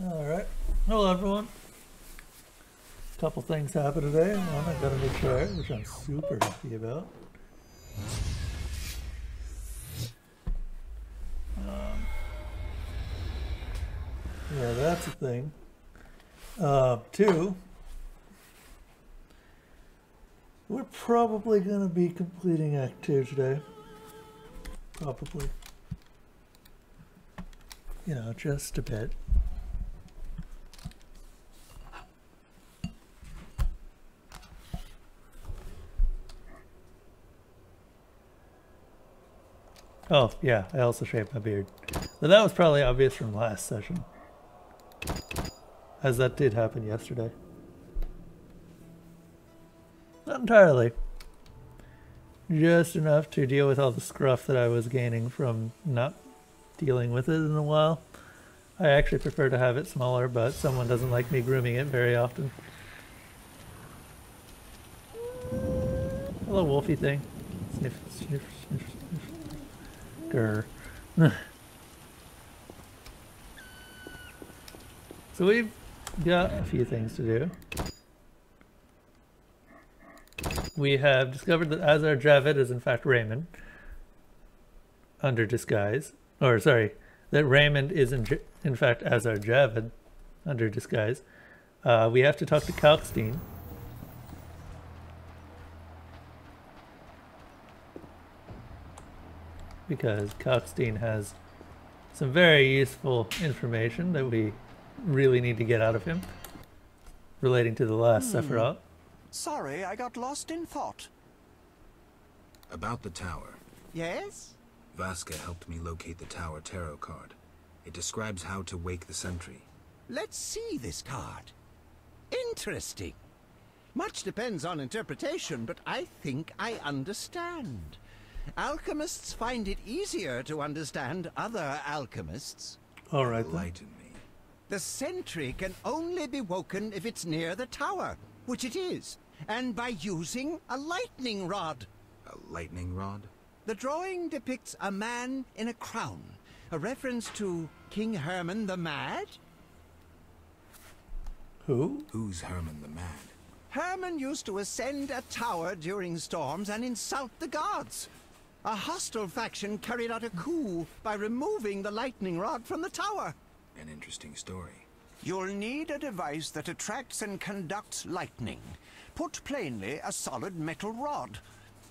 Alright. Hello everyone. Couple things happened today. One, I got a new chair, which I'm super happy about. Yeah, that's a thing. Two, we're probably going to be completing Act 2 today. Probably. You know, just a bit. Oh, yeah, I also shaved my beard. But that was probably obvious from last session, as that did happen yesterday. Not entirely. Just enough to deal with all the scruff that I was gaining from not dealing with it in a while. I actually prefer to have it smaller, but someone doesn't like me grooming it very often. Hello, Wolfie thing. Sniff, sniff, sniff, sniff. Grr. So we've got a few things to do. We have discovered that Azar Javed is in fact Raymond under disguise. Or sorry, that Raymond is in fact Azar Javed under disguise. We have to talk to Kalkstein. Because Kalkstein has some very useful information that we really need to get out of him relating to the last Sephiroth. Sorry, I got lost in thought. About the tower. Yes? Vasca helped me locate the tower tarot card. It describes how to wake the sentry. Let's see this card. Interesting. Much depends on interpretation, but I think I understand. Alchemists find it easier to understand other alchemists. All right, then. Enlighten me. The sentry can only be woken if it's near the tower, which it is, and by using a lightning rod. A lightning rod? The drawing depicts a man in a crown, a reference to King Herman the Mad. Who? Who's Herman the Mad? Herman used to ascend a tower during storms and insult the gods. A hostile faction carried out a coup by removing the lightning rod from the tower. An interesting story. You'll need a device that attracts and conducts lightning. Put plainly, a solid metal rod.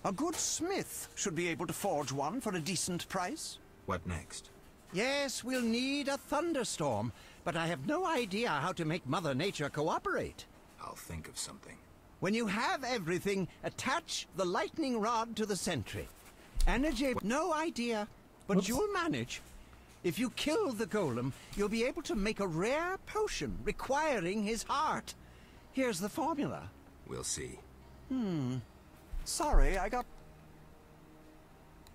A good smith should be able to forge one for a decent price. What next? Yes, we'll need a thunderstorm, but I have no idea how to make Mother Nature cooperate. I'll think of something. When you have everything, attach the lightning rod to the sentry. Energy, no idea, but Whoops. you'll manage. If you kill the golem, you'll be able to make a rare potion requiring his heart. Here's the formula. We'll see. Sorry, I got...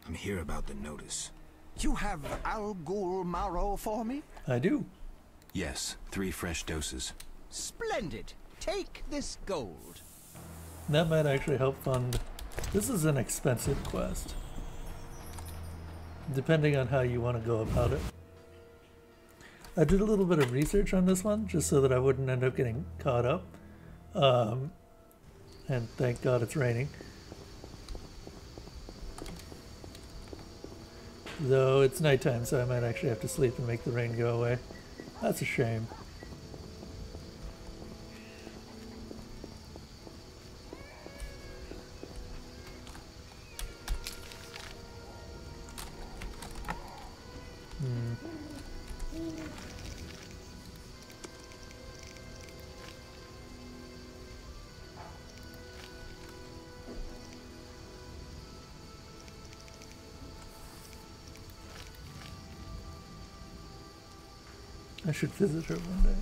I'm here about the notice. You have Al Ghul marrow for me? I do. Yes, 3 fresh doses. Splendid. Take this gold. That might actually help fund. This is an expensive quest, depending on how you want to go about it. I did a little bit of research on this one just so that I wouldn't end up getting caught up. And thank God it's raining. Though it's nighttime, so I might actually have to sleep and make the rain go away. That's a shame. I should visit her one day.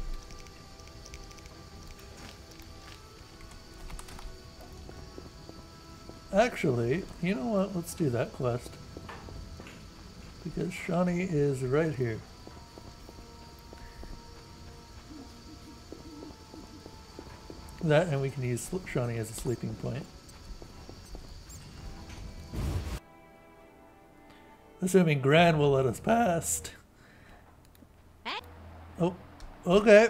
Actually, you know what? Let's do that quest. Because Shani is right here. That, and we can use Shani as a sleeping point. Assuming Gran will let us past. Oh, Okay.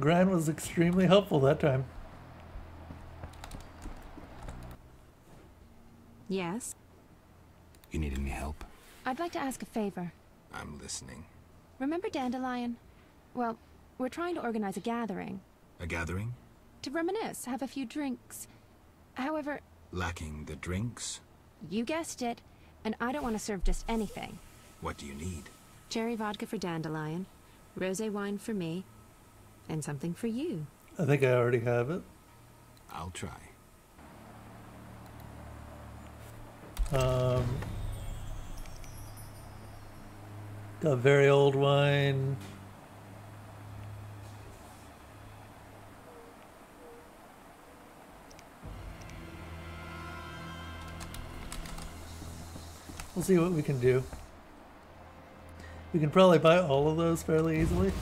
Gran was extremely helpful that time. Yes? You need any help? I'd like to ask a favor. I'm listening. Remember Dandelion? Well, we're trying to organize a gathering. A gathering? To reminisce, have a few drinks. However, Lacking the drinks? you guessed it, and I don't want to serve just anything. What do you need? Cherry vodka for Dandelion, rosé wine for me, and something for you. I think I already have it. I'll try. Got very old wine. We'll see what we can do. We can probably buy all of those fairly easily.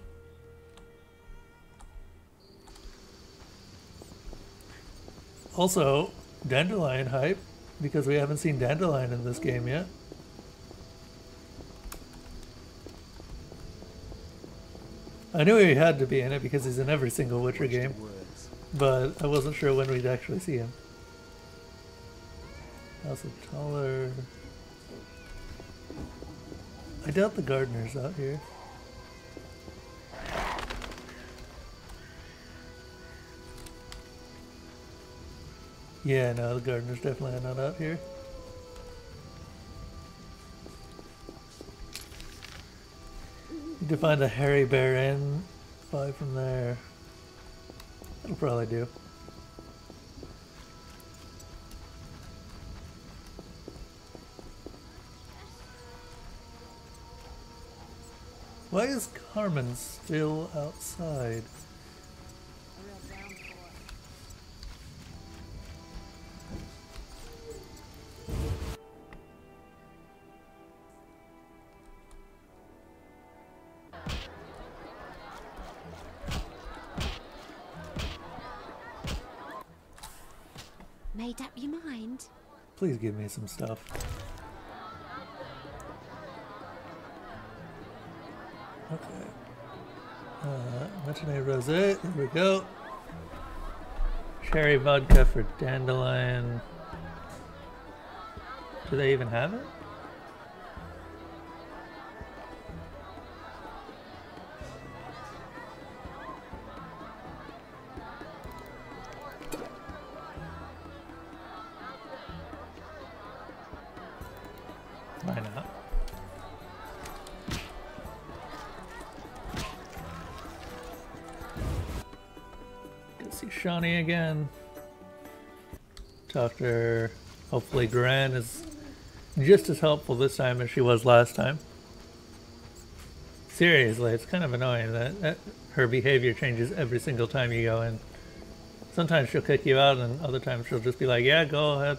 Also, Dandelion hype, because we haven't seen Dandelion in this game yet. I knew he had to be in it because he's in every single Witcher game, but I wasn't sure when we'd actually see him. Also taller. I doubt the gardener's out here. Yeah, no, the gardener's definitely not out here. Need to find a Hairy Bear Inn. Buy from there. That'll probably do. Why is Carmen still outside? Made up your mind? Please give me some stuff. Okay. Matinee Rosé, there we go. Cherry vodka for Dandelion. Do they even have it? Why not? Go see Shawnee again. Talk to her. Hopefully Gran is just as helpful this time as she was last time. Seriously, it's kind of annoying that her behavior changes every single time you go in. Sometimes she'll kick you out and other times she'll just be like, yeah, go ahead.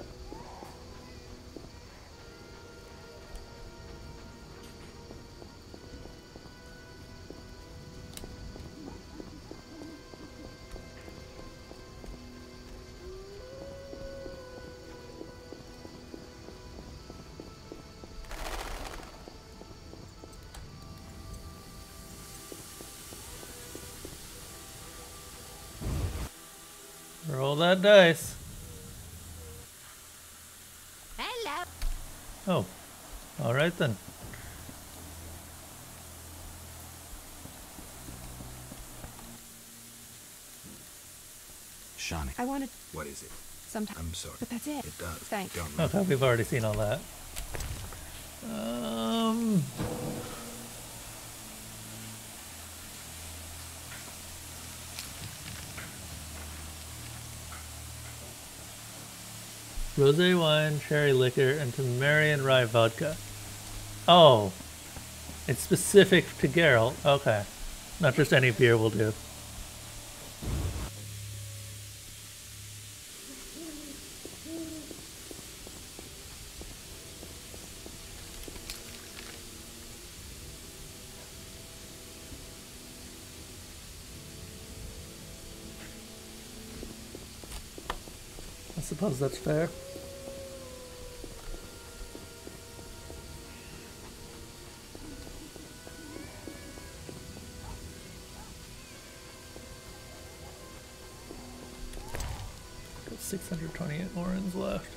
Roll that dice. Hello. Oh, all right then. Shawnee. I wanted What is it? some time, I'm sorry. but that's it. It does. Thanks. Don't Okay, we've already seen all that. Rosé wine, cherry liquor, and Temerian rye vodka. Oh, it's specific to Geralt. Okay, not just any beer will do. I suppose that's fair. 628 orans left.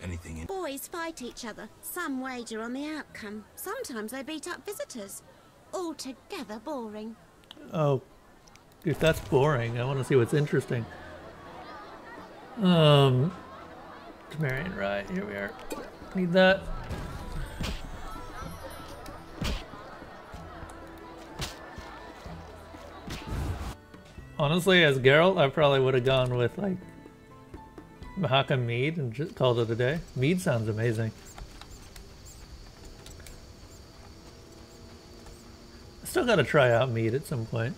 Anything in... Boys fight each other. Some wager on the outcome. Sometimes they beat up visitors. Altogether boring. Oh, if that's boring, I want to see what's interesting. Temerian, right, here we are. Need that. Honestly, as Geralt, I probably would have gone with, like, Mahakam Mead and just called it a day. Mead sounds amazing. I still gotta try out Mead at some point.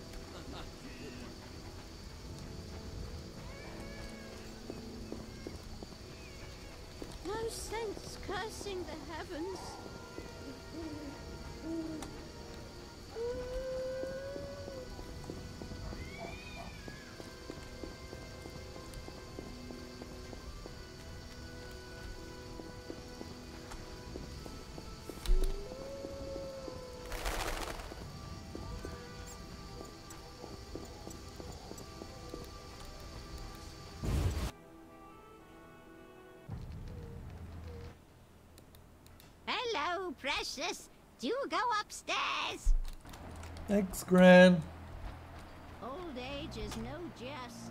No sense cursing the heavens. Hello, precious. Do go upstairs. Thanks, Gran. Old age is no jest.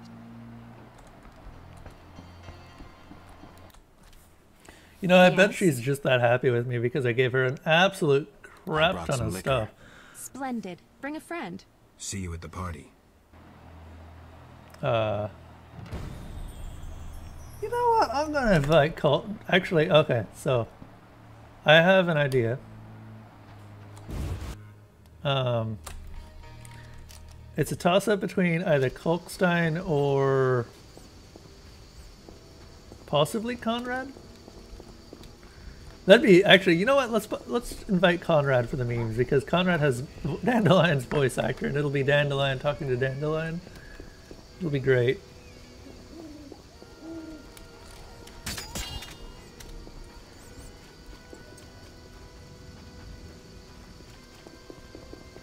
You know, I bet Yes. she's just that happy with me because I gave her an absolute crap brought ton some of liquor. stuff. Splendid. Bring a friend. See you at the party. You know what? I'm gonna invite Colton. Actually, okay, so I have an idea. It's a toss-up between either Kolkstein or possibly Conrad. That'd be actually. You know what? Let's invite Conrad for the memes because Conrad has Dandelion's voice actor, and it'll be Dandelion talking to Dandelion. It'll be great.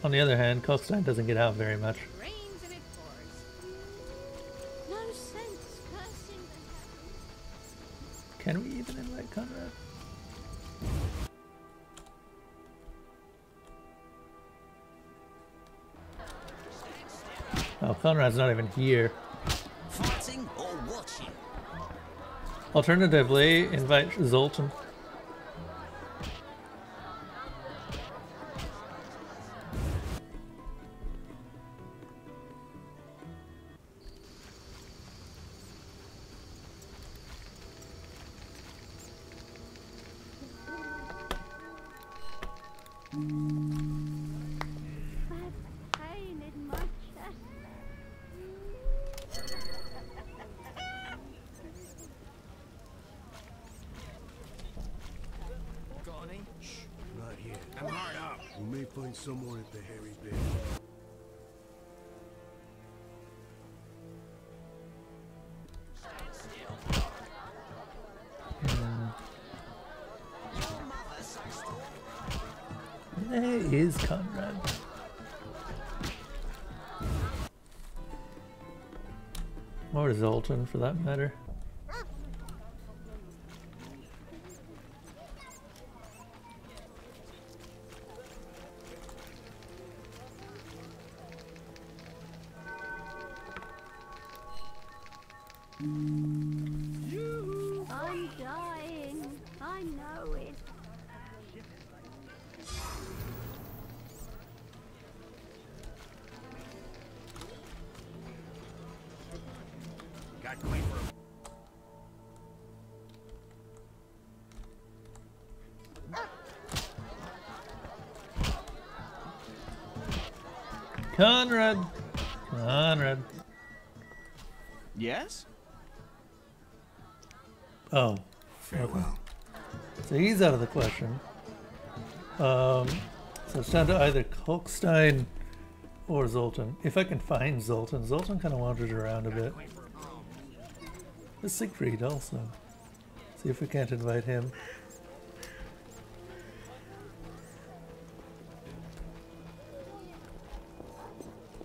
On the other hand, Kolkstein doesn't get out very much. Rains and it pours. No sense cursing the heavens. Can we even invite Conrad? Oh, Conrad's not even here. Fighting or watching? Alternatively, invite Zoltan. Pain in my chest. Not here. I'm hard up. We may find someone at the hairy bit. There is Conrad. Or Zoltan, for that matter. I'm dying. I know it. Got claim for him. Conrad! Conrad. Yes? Oh, Farewell. so he's out of the question. So it's down to either Kolkstein or Zoltan. If I can find Zoltan. Zoltan kind of wanders around a bit. There's Siegfried also. See if we can't invite him.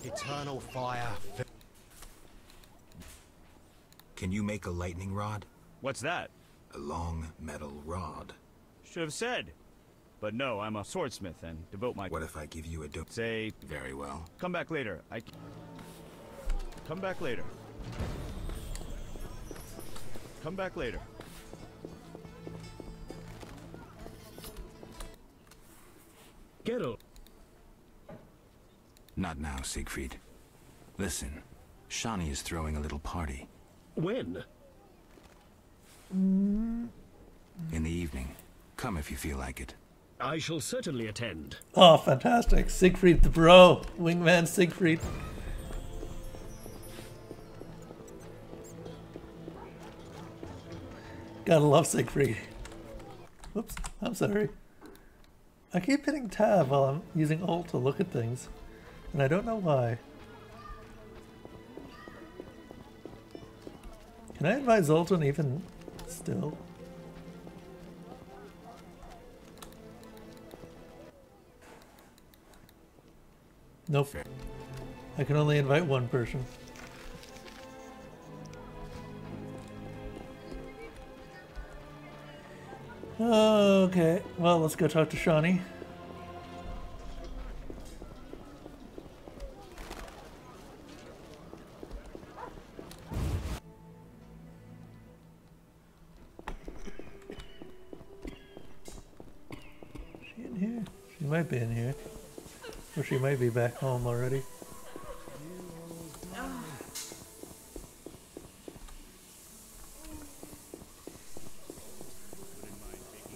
Eternal fire. Can you make a lightning rod? What's that? A long metal rod. Should have said. But no, I'm a swordsmith and devote my... What if I give you a Say, Very well. come back later. Come back later. Come back later. Geralt. Not now, Siegfried. Listen, Shani is throwing a little party. When? In the evening. Come if you feel like it. I shall certainly attend. Oh, fantastic. Siegfried the bro. Wingman Siegfried. Gotta love Siegfried. Whoops, I'm sorry. I keep hitting tab while I'm using Alt to look at things, and I don't know why. Can I invite Zoltan even still? Nope. I can only invite one person. Okay, well, let's go talk to Shani. Is she in here? She might be in here. Or she might be back home already.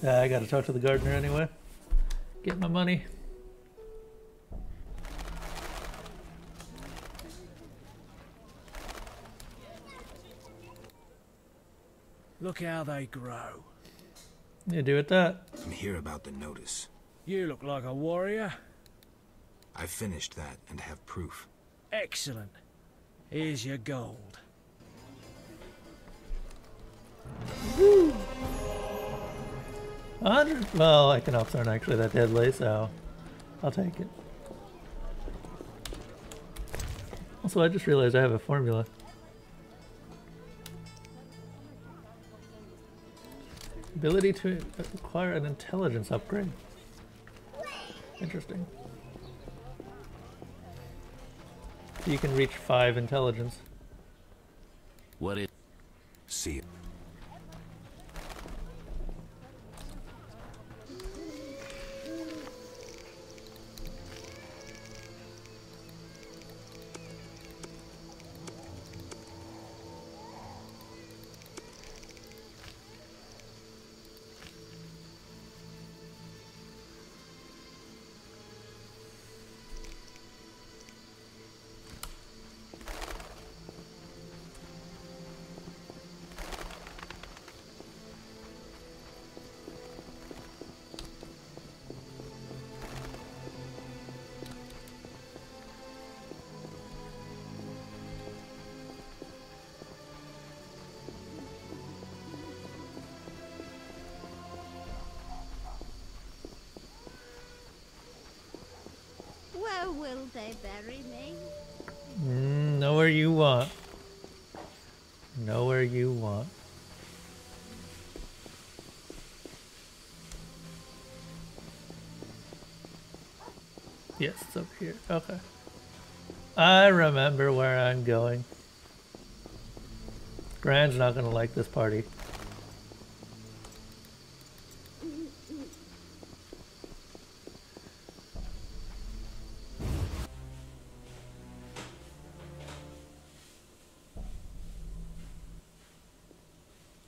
I gotta talk to the gardener anyway. Get my money. Look how they grow. You do with that. I'm here about the notice. You look like a warrior. I finished that and have proof. Excellent. Here's your gold. Woo! 100. Well, I can upturn actually that deadly, so I'll take it. Also, I just realized I have a formula. Ability to acquire an intelligence upgrade. Interesting. So you can reach 5 intelligence. What is... See you. Where will they bury me? Nowhere you want. Nowhere you want. Yes, it's over here. Okay. I remember where I'm going. Gran's not gonna like this party.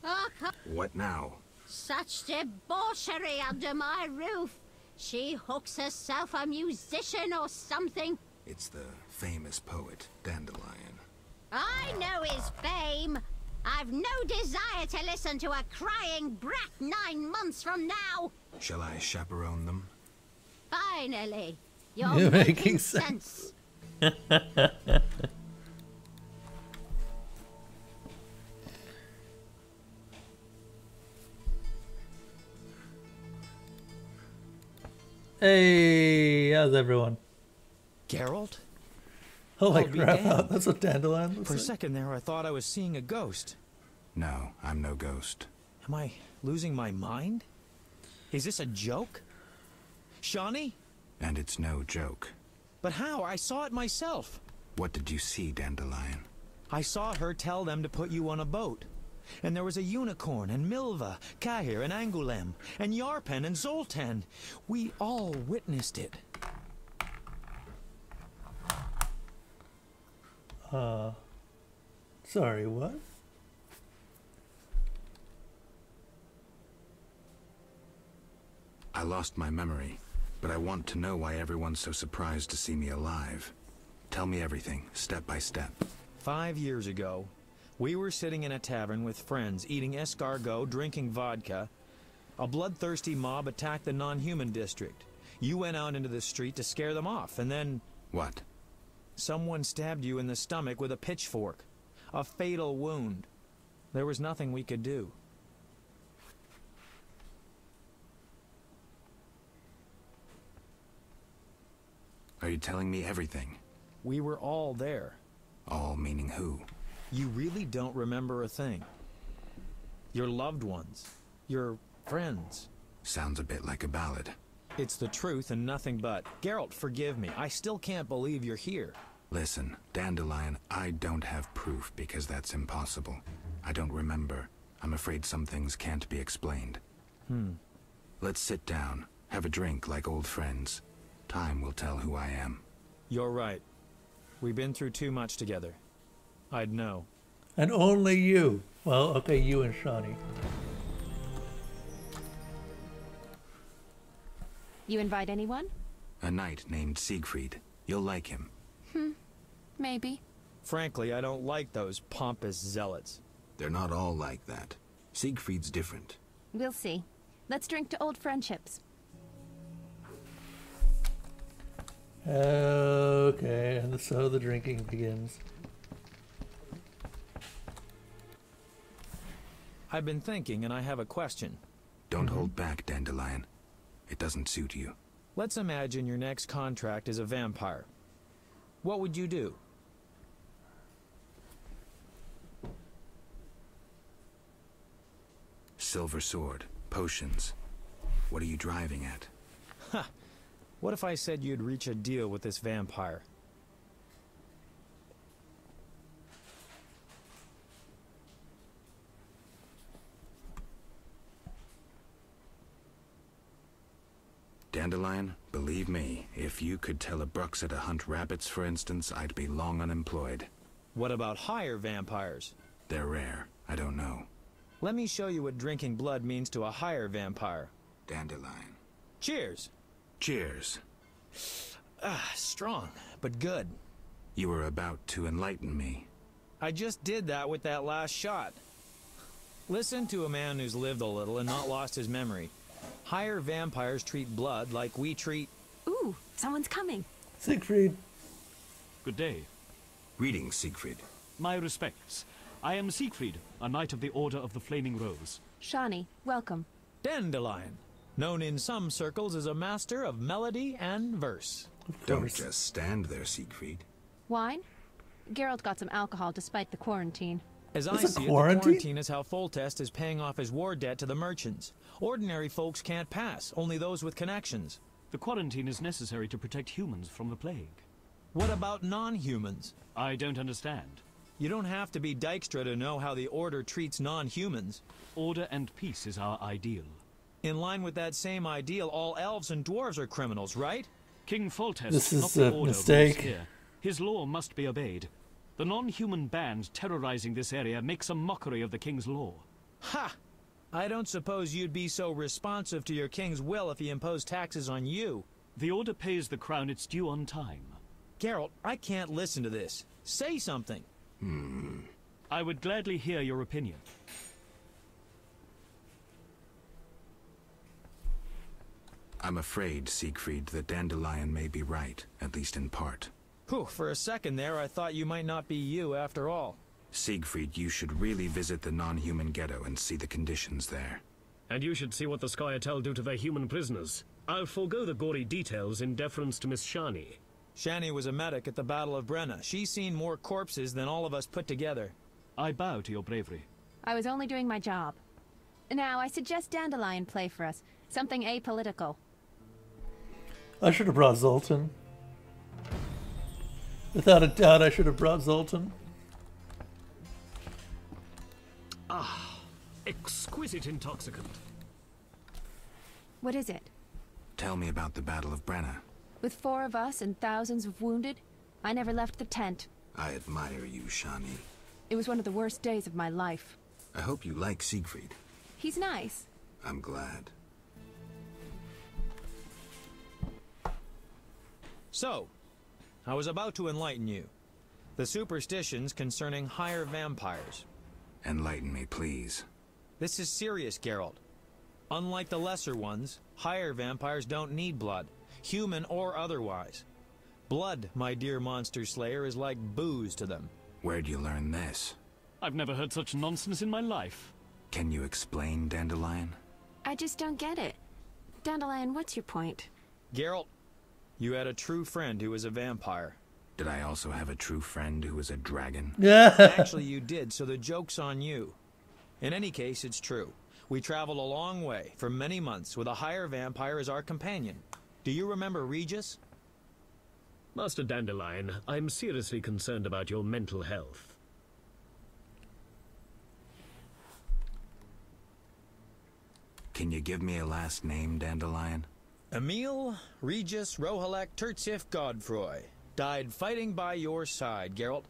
Oh, What now? such debauchery under my roof. She hooks herself a musician or something. It's the famous poet, Dandelion. I know his fame. I've no desire to listen to a crying brat 9 months from now. Shall I chaperone them? Finally, You're you're making making sense. sense. Hey, how's everyone? Geralt? Holy I'll be crap, damned. that's what Dandelion looks For a like. second there, I thought I was seeing a ghost. No, I'm no ghost. Am I losing my mind? Is this a joke? Shawnee? And it's no joke. But how? I saw it myself. What did you see, Dandelion? I saw her tell them to put you on a boat. And there was a unicorn, and Milva, Cahir, and Angulem, and Yarpen, and Zoltan. We all witnessed it. Sorry, what? I lost my memory, but I want to know why everyone's so surprised to see me alive. Tell me everything, step by step. 5 years ago, we were sitting in a tavern with friends, eating escargot, drinking vodka. A bloodthirsty mob attacked the non-human district. You went out into the street to scare them off, and then What? someone stabbed you in the stomach with a pitchfork. A fatal wound. There was nothing we could do. Are you telling me everything? We were all there. All meaning who? You really don't remember a thing. Your loved ones. Your friends. Sounds a bit like a ballad. It's the truth and nothing but. Geralt, forgive me. I still can't believe you're here. Listen, Dandelion, I don't have proof because that's impossible. I don't remember. I'm afraid some things can't be explained. Let's sit down, have a drink like old friends. Time will tell who I am. You're right. We've been through too much together. I'd know. And only you. Well, okay, you and Shawnee. You invite anyone? A knight named Siegfried. You'll like him. Maybe. Frankly, I don't like those pompous zealots. They're not all like that. Siegfried's different. We'll see. Let's drink to old friendships. Okay, and so the drinking begins. I've been thinking, and I have a question. Don't hold back, Dandelion. It doesn't suit you. Let's imagine your next contract is a vampire. What would you do? Silver sword, potions. What are you driving at? What if I said you'd reach a deal with this vampire? Dandelion, believe me, if you could tell a Bruxa to hunt rabbits, for instance, I'd be long unemployed. What about higher vampires? They're rare. I don't know. Let me show you what drinking blood means to a higher vampire. Dandelion. Cheers! Cheers. Strong, but good. You were about to enlighten me. I just did that with that last shot. Listen to a man who's lived a little and not lost his memory. Higher vampires treat blood like we treat... Ooh, someone's coming. Siegfried. Good day. Greetings, Siegfried. My respects. I am Siegfried, a knight of the Order of the Flaming Rose. Shawnee, welcome. Dandelion, known in some circles as a master of melody and verse. Of Don't course. just stand there, Siegfried. Wine? Geralt got some alcohol despite the quarantine. As I There's a see it, the quarantine? quarantine is how Foltest is paying off his war debt to the merchants. Ordinary folks can't pass, only those with connections. The quarantine is necessary to protect humans from the plague. What about non-humans? I don't understand. You don't have to be Dykstra to know how the Order treats non-humans. Order and peace is our ideal. In line with that same ideal, all elves and dwarves are criminals, right? King Foltest, This not is the a Order, mistake. rules here. His law must be obeyed. The non-human band terrorizing this area makes a mockery of the king's law. Ha! I don't suppose you'd be so responsive to your king's will if he imposed taxes on you. The Order pays the crown its due on time. Geralt, I can't listen to this. Say something. I would gladly hear your opinion. I'm afraid, Siegfried, that Dandelion may be right, at least in part. Whew, for a second there, I thought you might not be you after all. Siegfried, you should really visit the non-human ghetto and see the conditions there. And you should see what the Scoia'tael do to their human prisoners. I'll forego the gory details in deference to Miss Shani. Shani was a medic at the Battle of Brenna. She's seen more corpses than all of us put together. I bow to your bravery. I was only doing my job. Now, I suggest Dandelion play for us. Something apolitical. I should have brought Zoltan. Without a doubt, I should have brought Zoltan. Ah, exquisite intoxicant. What is it? Tell me about the Battle of Brenna. With 4 of us and thousands of wounded, I never left the tent. I admire you, Shani. It was one of the worst days of my life. I hope you like Siegfried. He's nice. I'm glad. So, I was about to enlighten you. The superstitions concerning higher vampires. Enlighten me, please. This is serious, Geralt. Unlike the lesser ones, higher vampires don't need blood, human or otherwise. Blood, my dear monster slayer, is like booze to them. Where'd you learn this? I've never heard such nonsense in my life. Can you explain, Dandelion? I just don't get it. Dandelion, what's your point? Geralt, you had a true friend who was a vampire. Did I also have a true friend who was a dragon? Actually, you did, so the joke's on you. In any case, it's true. We traveled a long way, for many months, with a higher vampire as our companion. Do you remember Regis? Master Dandelion, I'm seriously concerned about your mental health. Can you give me a last name, Dandelion? Emil Regis Rohalek Tertsif Godfroy died fighting by your side, Geralt.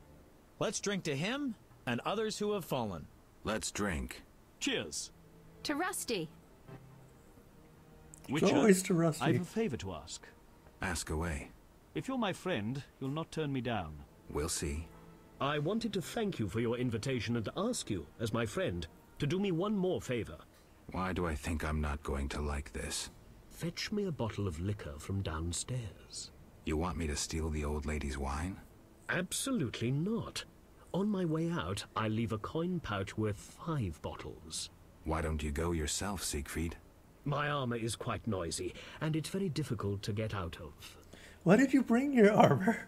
Let's drink to him and others who have fallen. Let's drink. Cheers. To Rusty. Witcher, always to Rusty. I've a favor to ask. Ask away. If you're my friend, you'll not turn me down. We'll see. I wanted to thank you for your invitation and ask you, as my friend, to do me one more favor. Why do I think I'm not going to like this? Fetch me a bottle of liquor from downstairs. You want me to steal the old lady's wine? Absolutely not. On my way out, I'll leave a coin pouch worth 5 bottles. Why don't you go yourself, Siegfried? My armor is quite noisy, and it's very difficult to get out of. Why did you bring your armor?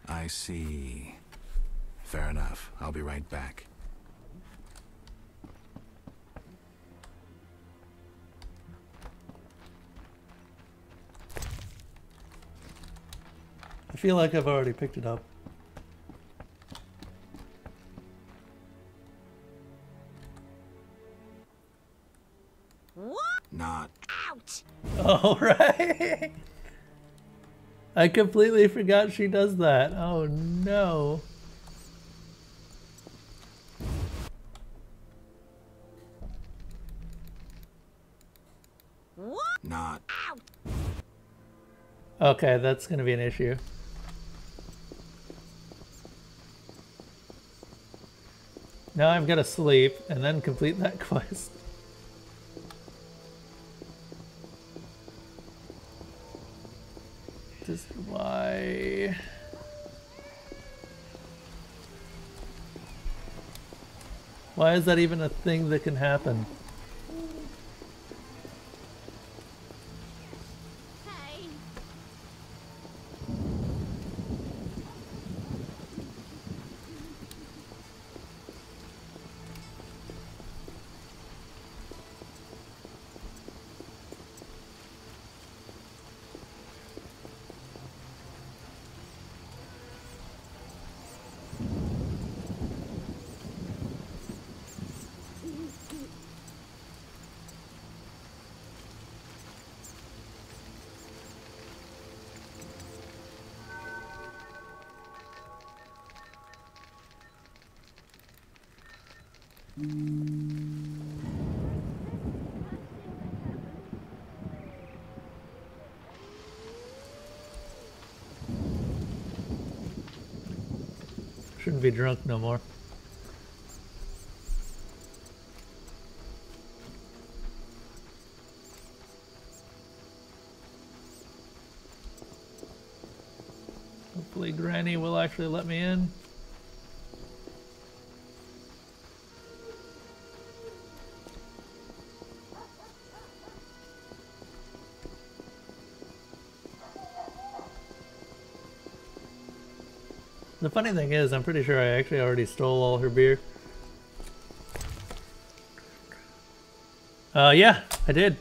I see. Fair enough. I'll be right back. I feel like I've already picked it up. What? Not. Out! Oh, right. I completely forgot she does that. Oh, no. What? Not. Out! Okay, that's going to be an issue. Now I'm going to sleep and then complete that quest. This is why... Why is that even a thing that can happen? Hey! Shouldn't be drunk no more. Hopefully Granny will actually let me in. The funny thing is, I'm pretty sure I actually already stole all her beer. Yeah, I did.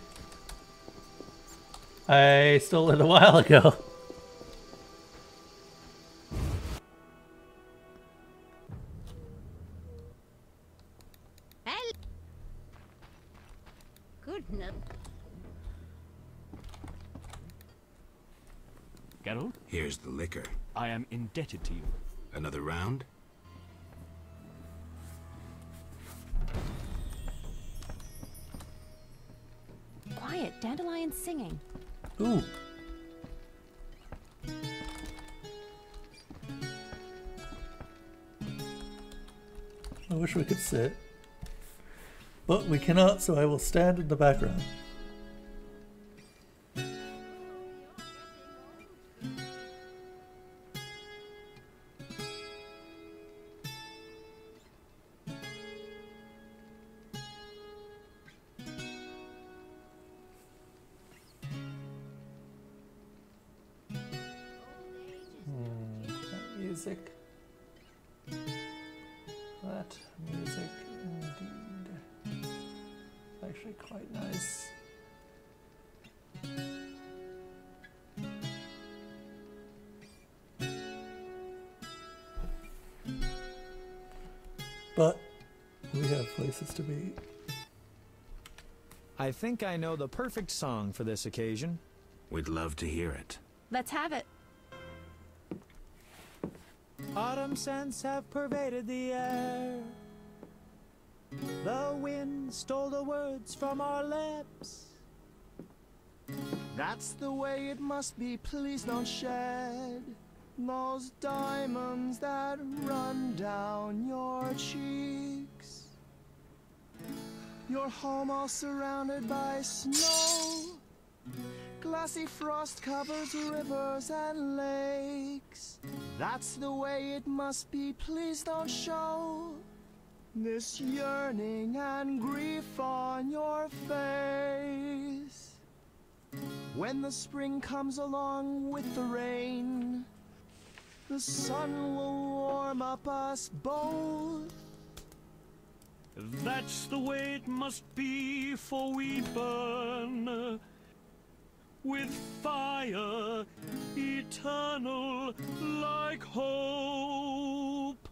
I stole it a while ago. Goodness. Geralt, Here's the liquor. I am indebted to you. Another round? Quiet, Dandelion's singing. Ooh. I wish we could sit. But we cannot, so I will stand in the background. That music. That music indeed. Actually quite nice. But we have places to be. I think I know the perfect song for this occasion. We'd love to hear it. Let's have it. Autumn scents have pervaded the air. The wind stole the words from our lips. That's the way it must be, please don't shed those diamonds that run down your cheeks. Your home all surrounded by snow. Glassy frost covers rivers and lakes. That's the way it must be, please don't show this yearning and grief on your face. When the spring comes along with the rain, the sun will warm up us both. That's the way it must be, for we burn with fire eternal like hope.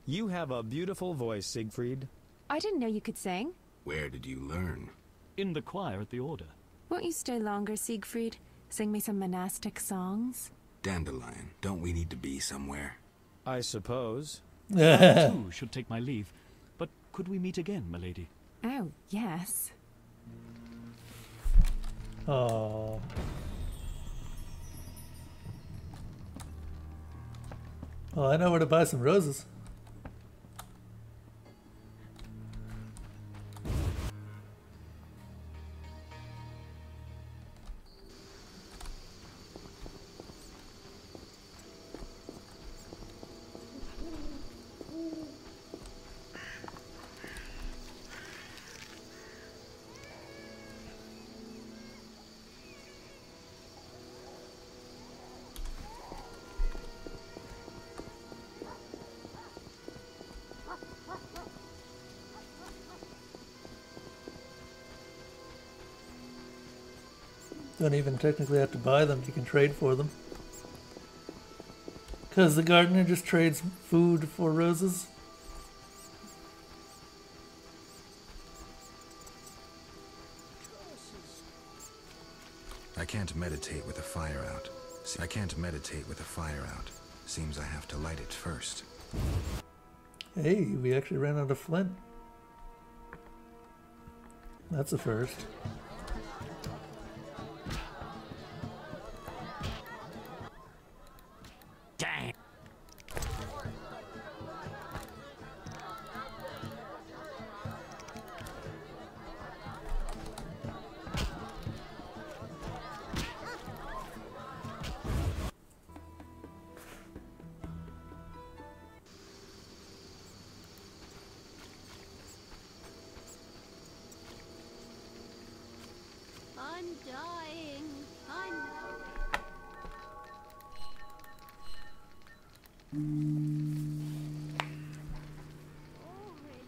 You have a beautiful voice, Siegfried. I didn't know you could sing. Where did you learn? In the choir at the Order. Won't you stay longer, Siegfried? Sing me some monastic songs? Dandelion, don't we need to be somewhere? I suppose. I too should take my leave. But could we meet again, my lady? Oh, yes. Oh. Well, I know where to buy some roses. Don't even technically have to buy them, you can trade for them. Because the gardener just trades food for roses. I can't meditate with a fire out. I can't meditate with a fire out. Seems I have to light it first. Hey, we actually ran out of flint. That's a first. I'm dying. I know. Oh, it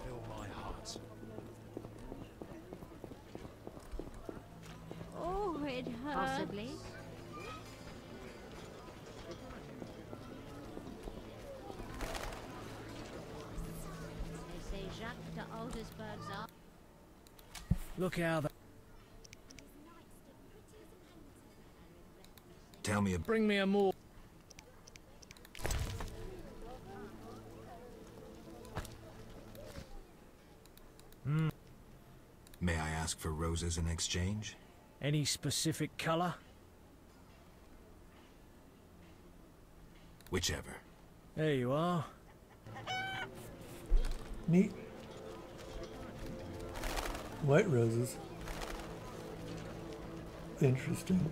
Fill my heart. Oh, it hurts. Possibly. They say Jacques de Aldersberg's are. Look how they Tell me bring me a more. May I ask for roses in exchange? Any specific color? Whichever. There you are. Neat. White roses. Interesting.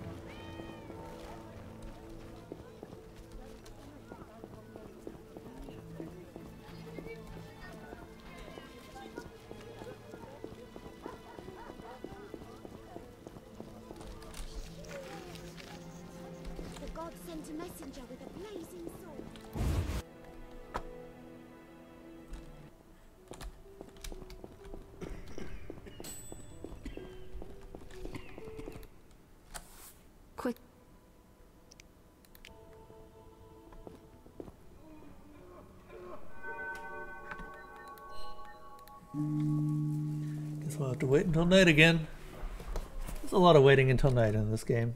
The god sent a messenger with a blazing sword. Quick. Guess we'll have to wait until night again. There's a lot of waiting until night in this game.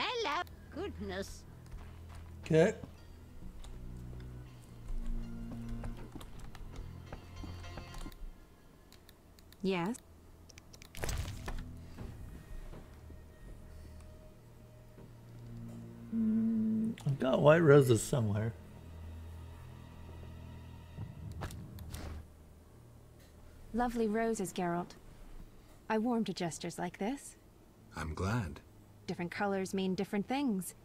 Hello. Goodness. Okay. Yes. I've got white roses somewhere. Lovely roses, Geralt. I warm to gestures like this. I'm glad. Different colors mean different things.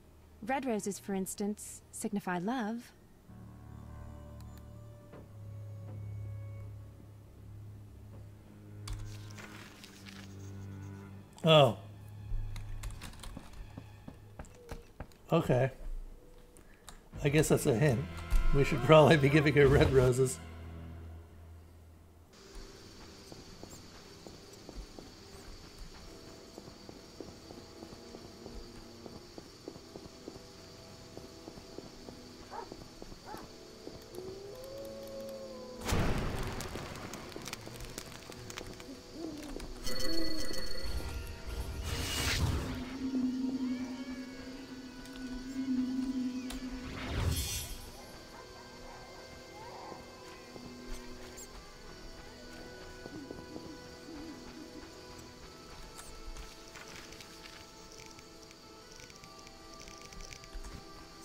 Red roses, for instance, signify love. Oh. Okay. I guess that's a hint. We should probably be giving her red roses.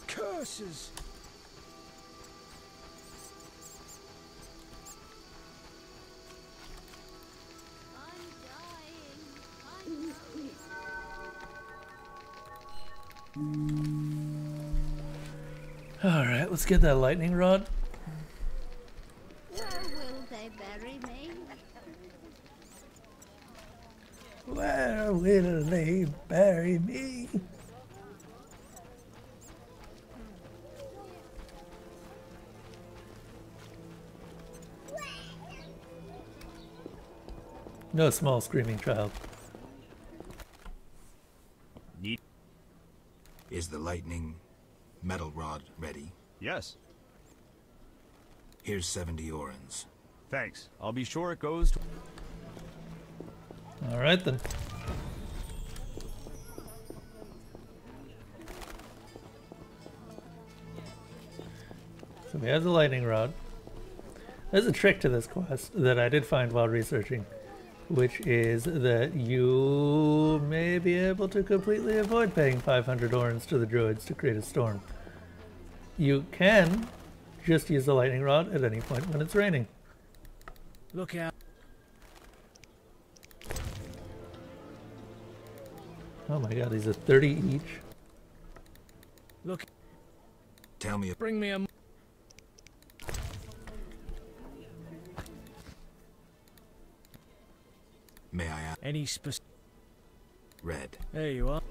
Curses! I'm dying. I know. Alright, let's get that lightning rod. Where will they bury me? Where will they bury me? No small screaming child. Is the lightning metal rod ready? Yes. Here's 70 orens. Thanks. I'll be sure it goes to... Alright then. So we have the lightning rod. There's a trick to this quest that I did find while researching, which is that you may be able to completely avoid paying 500 orens to the druids to create a storm. You can just use the lightning rod at any point when it's raining. Look out. Oh my god, these are 30 each. Look. Tell me. Bring me a... May I ask? Any specific... Red. There you are.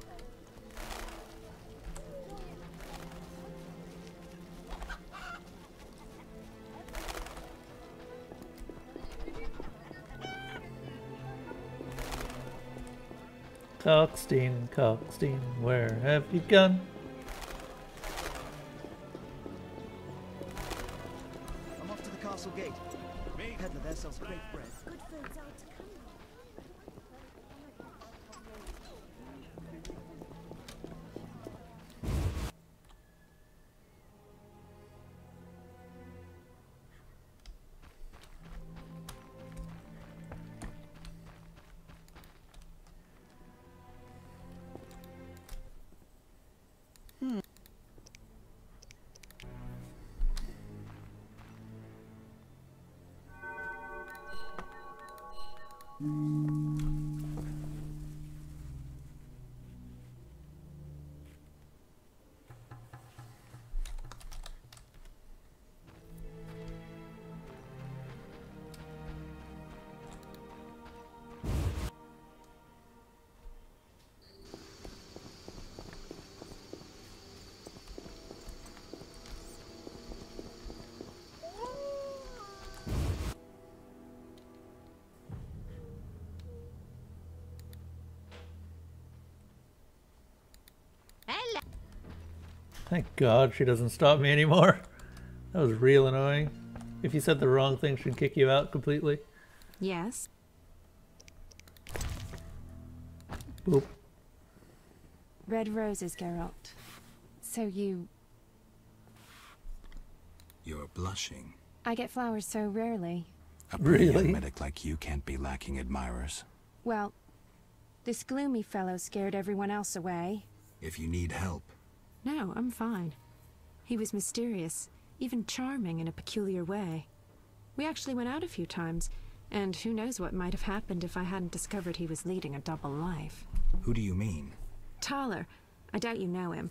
Kalkstein, Kalkstein, where have you gone? I'm off to the castle gate. Peddler there sells great bread. Good food's out to come. Thank God she doesn't stop me anymore. That was real annoying. If you said the wrong thing, she'd kick you out completely. Yes. Boop. Red roses, Geralt. So you... You're blushing. I get flowers so rarely. A pretty young Really? medic like you can't be lacking admirers. Well, this gloomy fellow scared everyone else away. If you need help, No, I'm fine. He was mysterious, even charming in a peculiar way. We actually went out a few times, and who knows what might have happened if I hadn't discovered he was leading a double life. who do you mean? Taller. I doubt you know him.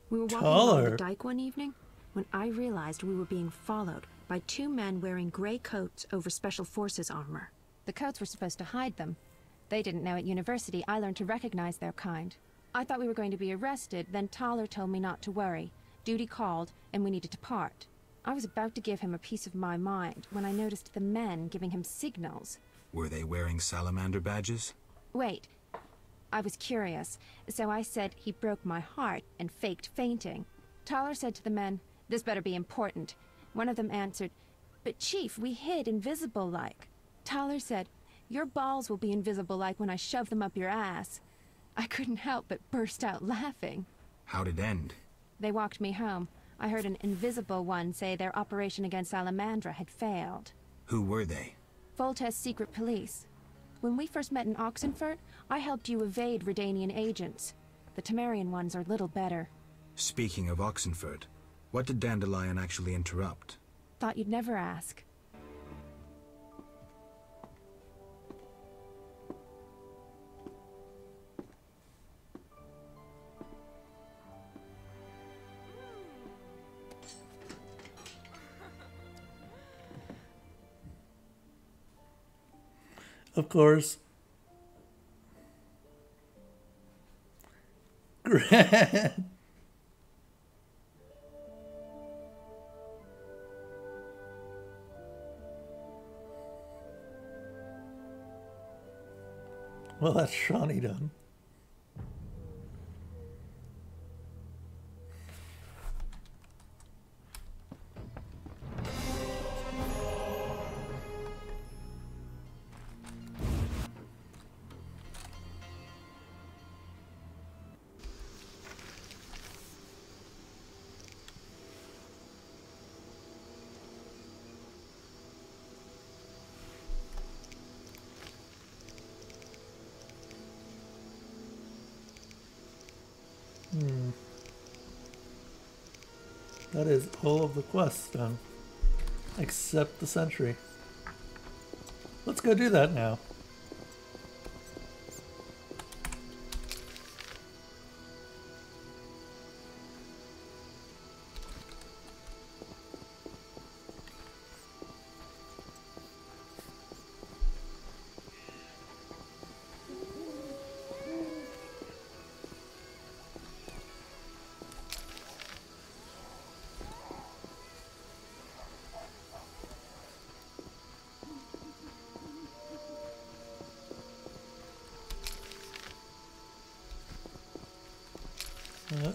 We were walking Taller? along the dike one evening when I realized we were being followed by two men wearing gray coats over Special Forces armor. The coats were supposed to hide them. They didn't know at university I learned to recognize their kind. I thought we were going to be arrested, then Taller told me not to worry. Duty called, and we needed to part. I was about to give him a piece of my mind when I noticed the men giving him signals. Were they wearing salamander badges? Wait. I was curious, so I said he broke my heart and faked fainting. Taller said to the men, "This better be important." One of them answered, "But Chief, we hid invisible-like." Taller said, "Your balls will be invisible-like when I shove them up your ass." I couldn't help but burst out laughing. How'd it end? They walked me home. I heard an invisible one say their operation against Salamandra had failed. Who were they? Foltest secret police. When we first met in Oxenfurt, I helped you evade Redanian agents. The Temerian ones are little better. Speaking of Oxenfurt, what did Dandelion actually interrupt? Thought you'd never ask. Of course. Gran. Well, that's Shawnee done. That is all of the quests done, except the sentry. Let's go do that now.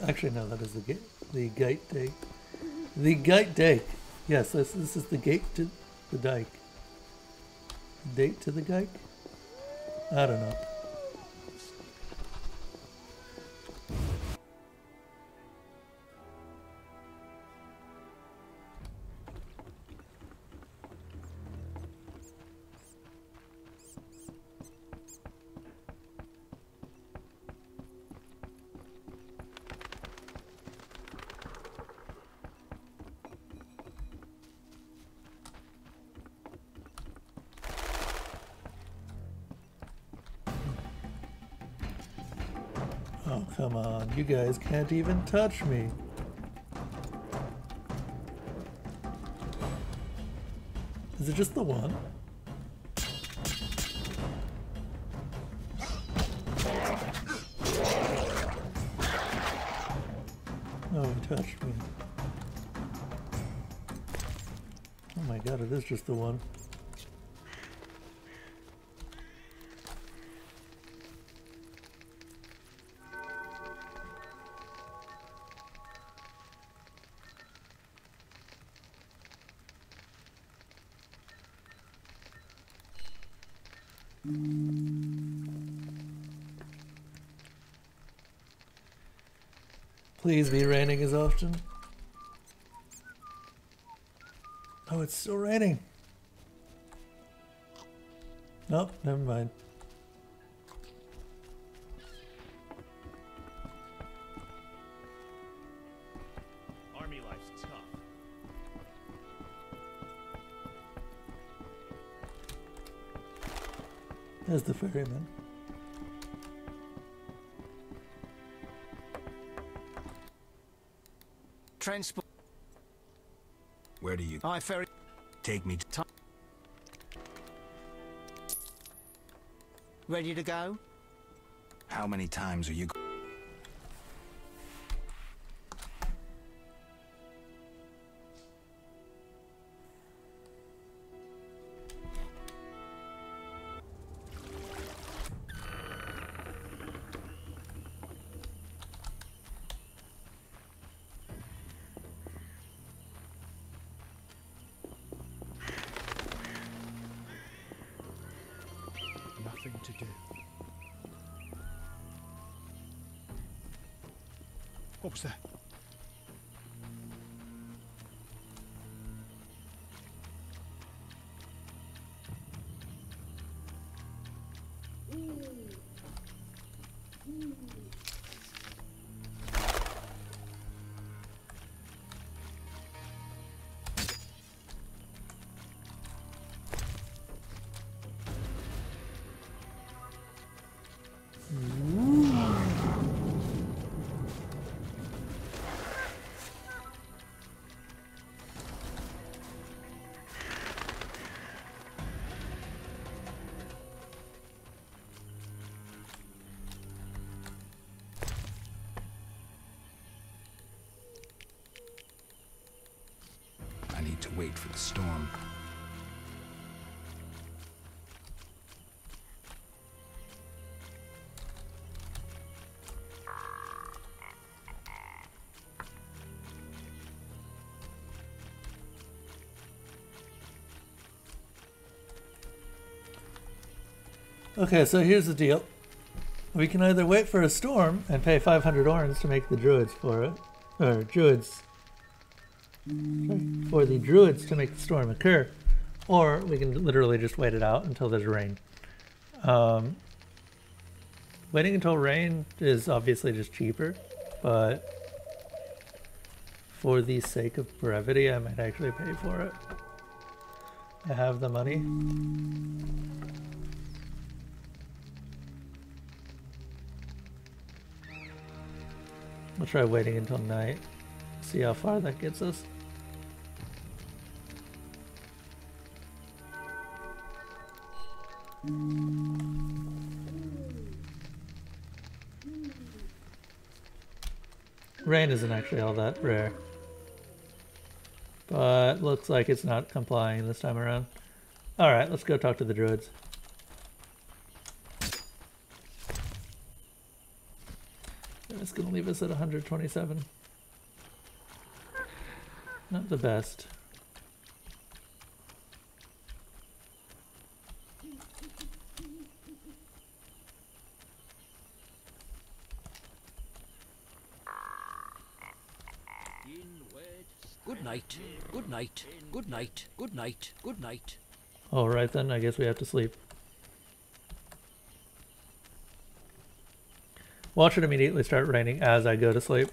Actually, no, that is the gate. The gate dike. The gate dike. Yes, this is the gate to the dike. Date to the dike? I don't know. Oh, come on. You guys can't even touch me. Is it just the one? Oh, he touched me. Oh my god, it is just the one. Please be raining as often. Oh, it's still raining. Nope, never mind. Army life's tough. There's the ferryman. Transport. Where do you... I ferry. Take me to... Ready to go? How many times are you... Nothing to do. What was that? I need to wait for the storm. Okay, so here's the deal. We can either wait for a storm and pay 500 orens to make the druids for it, or druids, for the druids to make the storm occur, or we can literally just wait it out until there's rain. Waiting until rain is obviously just cheaper, but for the sake of brevity, I might actually pay for it. I have the money. We'll try waiting until night, see how far that gets us. Rain isn't actually all that rare, but looks like it's not complying this time around. Alright, let's go talk to the druids. It's gonna leave us at 127. Not the best. Good night, good night, good night, good night, good night. Alright then, I guess we have to sleep. Watch it immediately start raining as I go to sleep.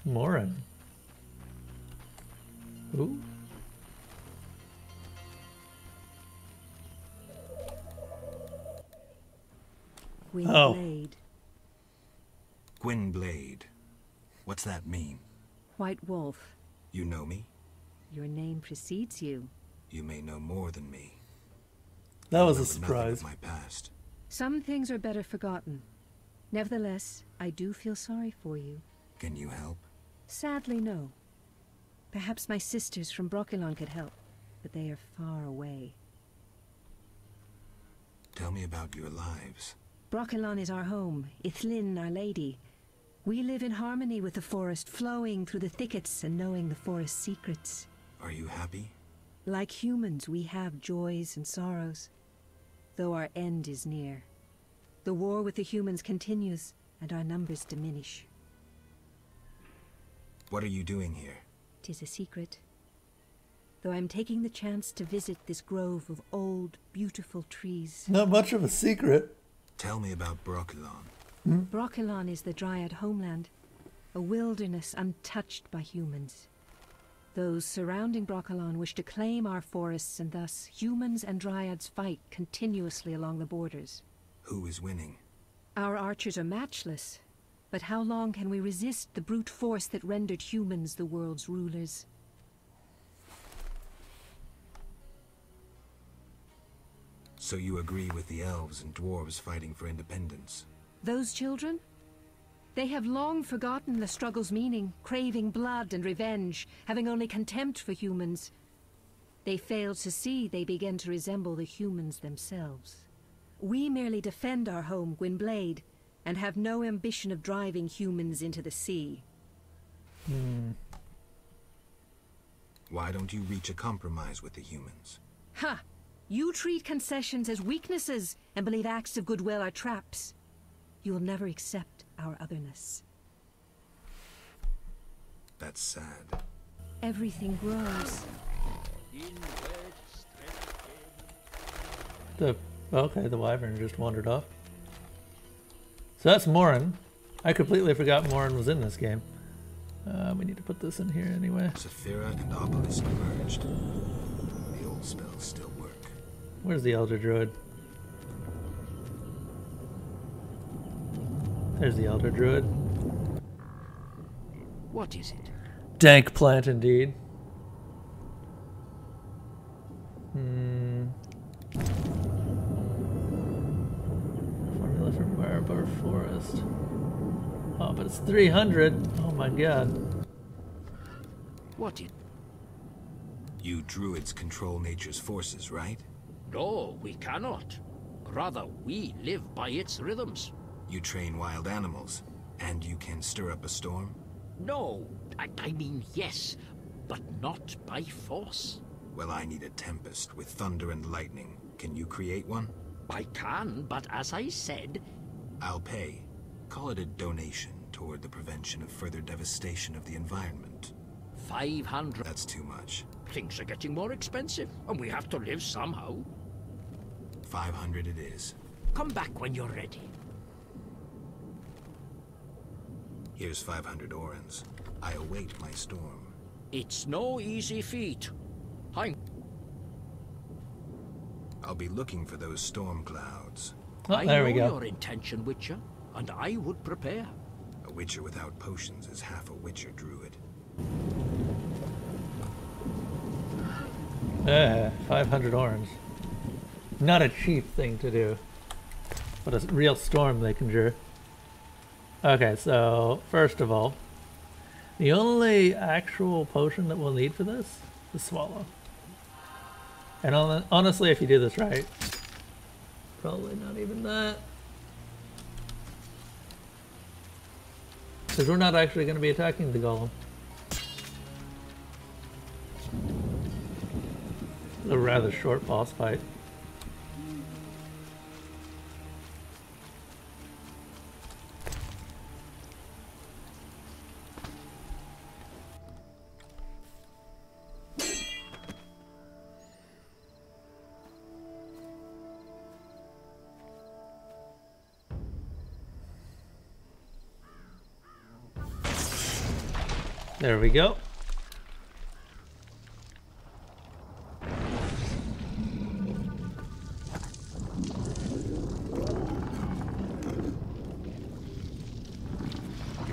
Morin. Ooh. Gwynblade. Gwynblade. What's that mean? White Wolf. You know me? Your name precedes you. You may know more than me. That was a I remember nothing surprise. of my past. Some things are better forgotten. Nevertheless, I do feel sorry for you. Can you help? Sadly, no. Perhaps my sisters from Brokilon could help, but they are far away. Tell me about your lives. Brokilon is our home, Ithlin our lady. We live in harmony with the forest, flowing through the thickets and knowing the forest's secrets. Are you happy? Like humans, we have joys and sorrows, though our end is near. The war with the humans continues, and our numbers diminish. What are you doing here? 'Tis a secret. Though I'm taking the chance to visit this grove of old, beautiful trees. Not much of a secret. Tell me about Brokilon. Brokilon is the Dryad homeland, a wilderness untouched by humans. Those surrounding Brokilon wish to claim our forests, and thus humans and Dryads fight continuously along the borders. Who is winning? Our archers are matchless, but how long can we resist the brute force that rendered humans the world's rulers? So you agree with the elves and dwarves fighting for independence? Those children? They have long forgotten the struggle's meaning, craving blood and revenge, having only contempt for humans. They fail to see they begin to resemble the humans themselves. We merely defend our home, Gwynblade, and have no ambition of driving humans into the sea. Why don't you reach a compromise with the humans? Ha! You treat concessions as weaknesses and believe acts of goodwill are traps. You will never accept our otherness. That's sad. Everything grows. Okay, the wyvern just wandered off. So that's Morin. I completely forgot Morin was in this game. We need to put this in here anyway. Saphira and Obelisk merged. The old spells still work. Where's the Elder Druid? There's the Elder Druid. What is it? Dank plant indeed. Formula for Marbar Forest. Oh, but it's 300. Oh my god. What is... You druids control nature's forces, right? No, we cannot. Rather, we live by its rhythms. You train wild animals, and you can stir up a storm? No, I mean yes, but not by force. Well, I need a tempest with thunder and lightning. Can you create one? I can, but as I said... I'll pay. Call it a donation toward the prevention of further devastation of the environment. 500. That's too much. Things are getting more expensive, and we have to live somehow. 500 it is. Come back when you're ready. Here's 500 orens. I await my storm. It's no easy feat. I'll be looking for those storm clouds. Oh, there we go. I know your intention, Witcher, and I would prepare. A Witcher without potions is half a Witcher druid. 500 orange. Not a cheap thing to do, but a real storm they conjure. Okay, so first of all, the only actual potion that we'll need for this is Swallow. And honestly, if you do this right, probably not even that. Because we're not actually going to be attacking the golem. A rather short boss fight. There we go.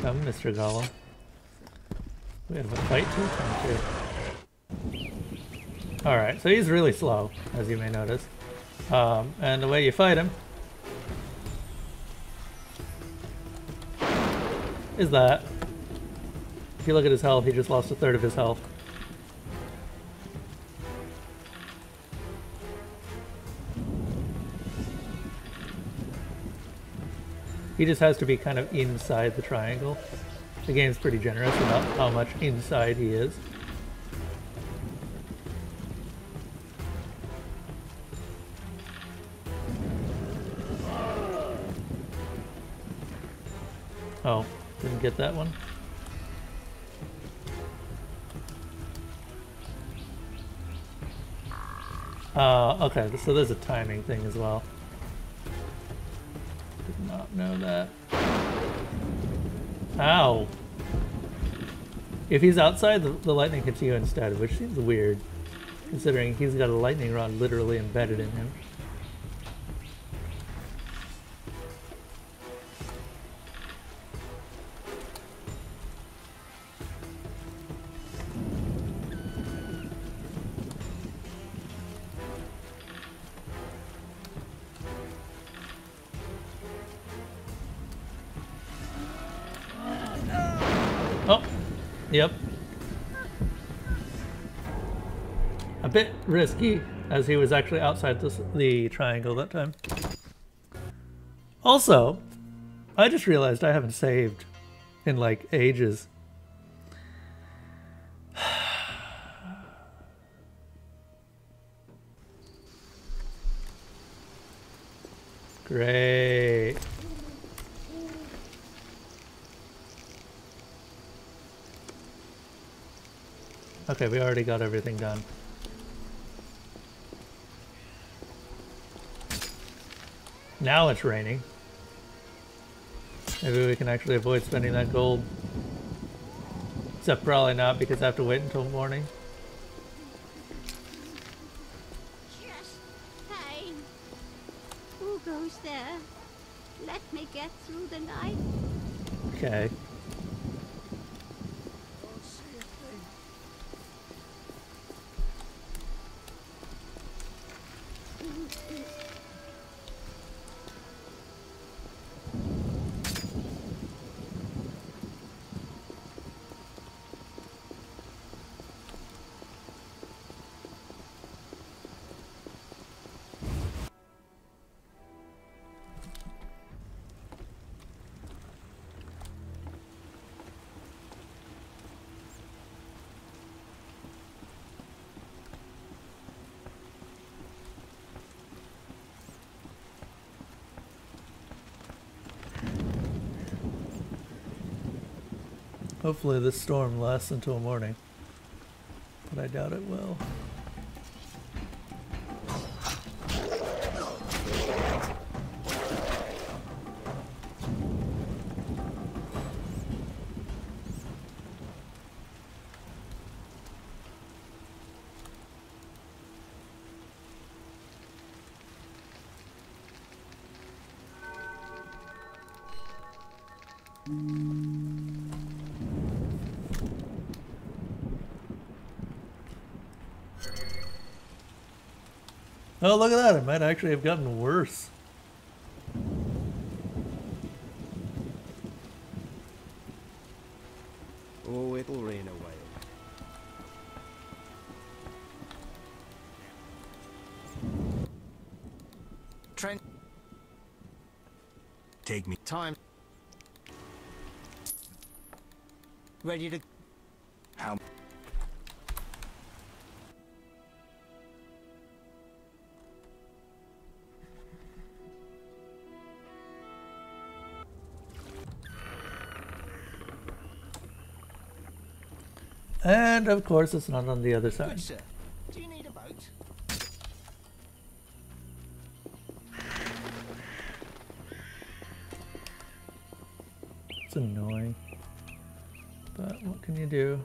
Come, Mr. Golem. We have a fight to attend to. Alright, so he's really slow, as you may notice. And the way you fight him is that if you look at his health, he just lost a third of his health. He just has to be kind of inside the triangle. The game's pretty generous about how much inside he is. Oh, didn't get that one. Okay, so there's a timing thing as well. Did not know that. Ow! If he's outside, the lightning hits you instead, which seems weird, considering he's got a lightning rod literally embedded in him. Yep. A bit risky, as he was actually outside the triangle that time. Also, I just realized I haven't saved in like ages. Great. Okay, we already got everything done. Now it's raining. Maybe we can actually avoid spending that gold. Except probably not, because I have to wait until morning. Just pain. Who goes there? let me get through the night. Okay. Hopefully this storm lasts until morning, but I doubt it will. Oh, look at that. It might actually have gotten worse. Oh, it'll rain a while. Trent. Take me. Time. Ready to... How? And of course it's not on the other side. Good, sir. Do you need a boat? It's annoying. But what can you do?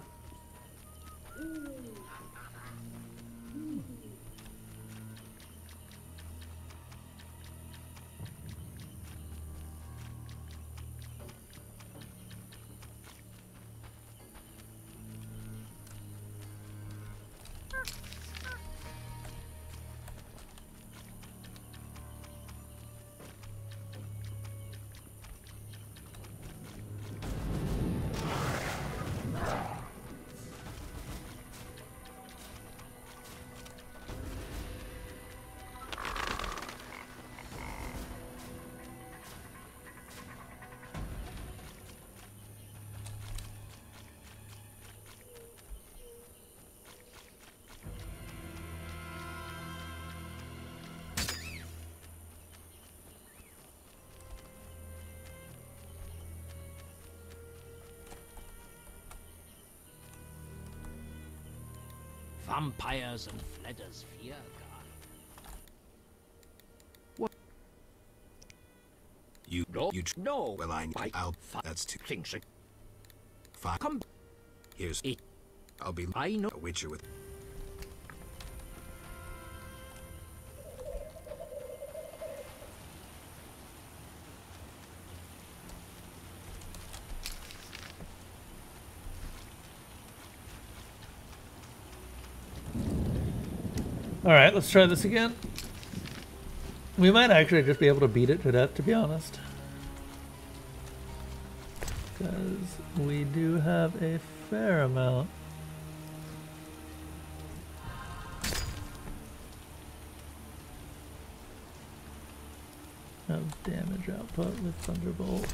Vampires and Fledders fear God. What? You No, no. Well, I'll. That's two things. Fine. Come. Here's it. I'll be. I know a witcher with. Alright, let's try this again. We might actually just be able to beat it to death, to be honest. Because we do have a fair amount of damage output with Thunderbolt.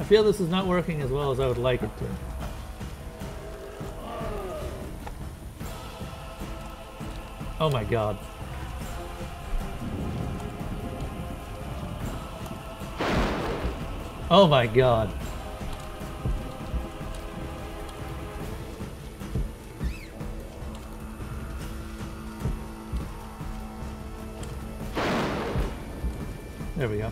I feel this is not working as well as I would like it to. Oh my god. Oh my god. There we go.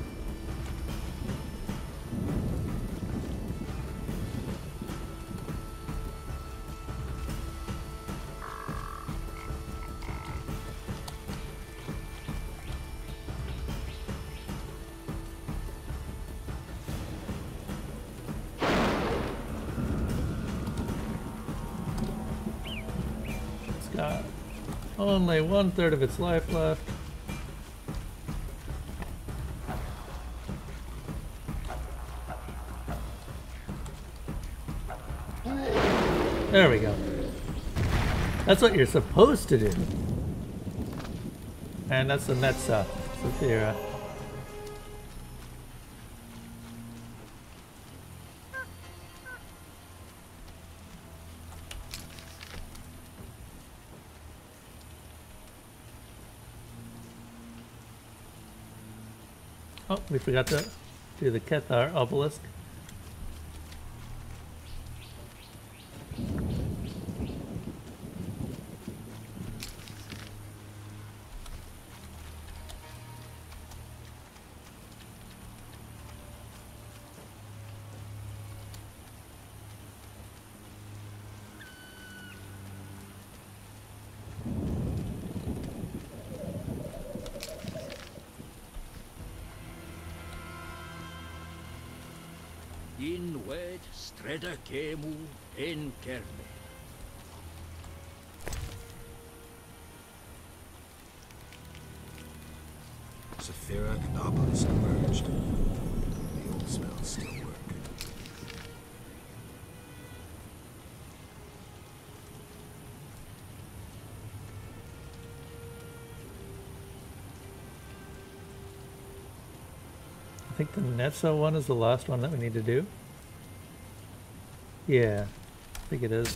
It's got only 1/3 of its life left. There we go. That's what you're supposed to do. And that's the Metza, Saphira. Oh, we forgot to do the Kethar obelisk. Inwed streda kemu en kerne. Saphira and obelisk merged. The old spells still work. I think the Netza one is the last one that we need to do. Yeah, I think it is.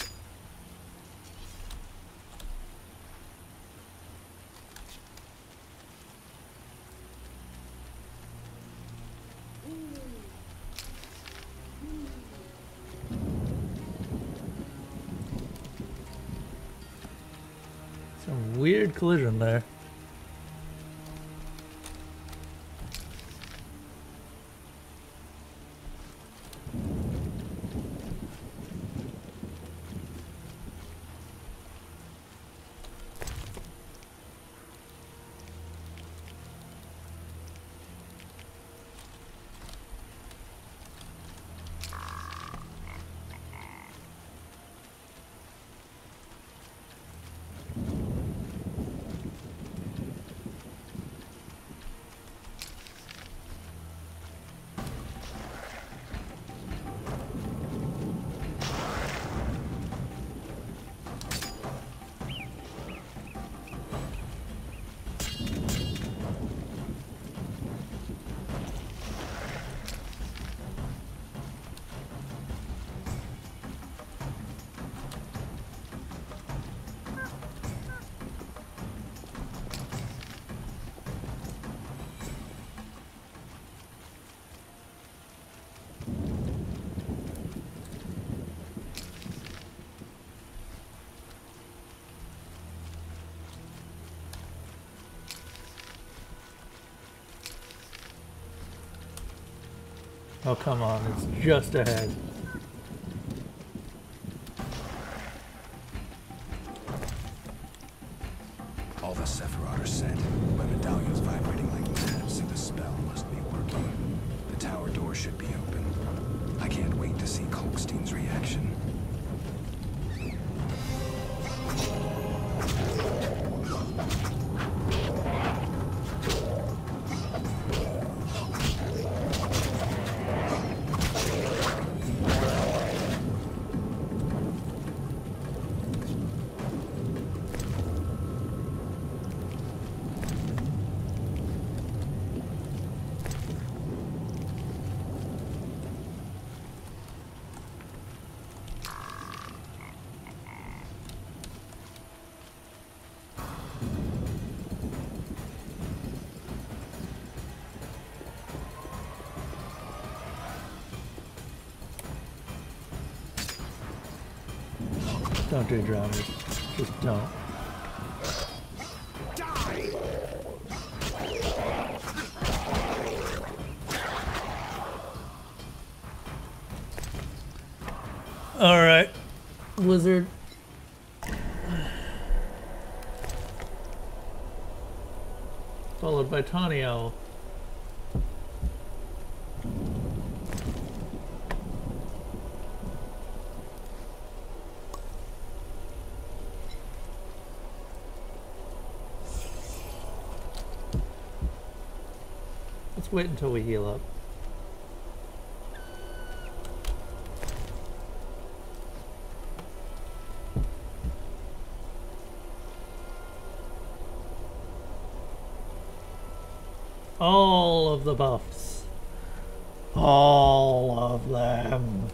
Some weird collision there. Oh, come on, it's just ahead. All the Sephiroth are set. My medallion's vibrating like mad, so the spell must be working. The tower door should be open. I can't wait to see Kolkstein's reaction. Don't do drummers. Just don't. Alright. Wizard. Followed by Tawny Owl. Let's wait until we heal up. All of the buffs. All of them.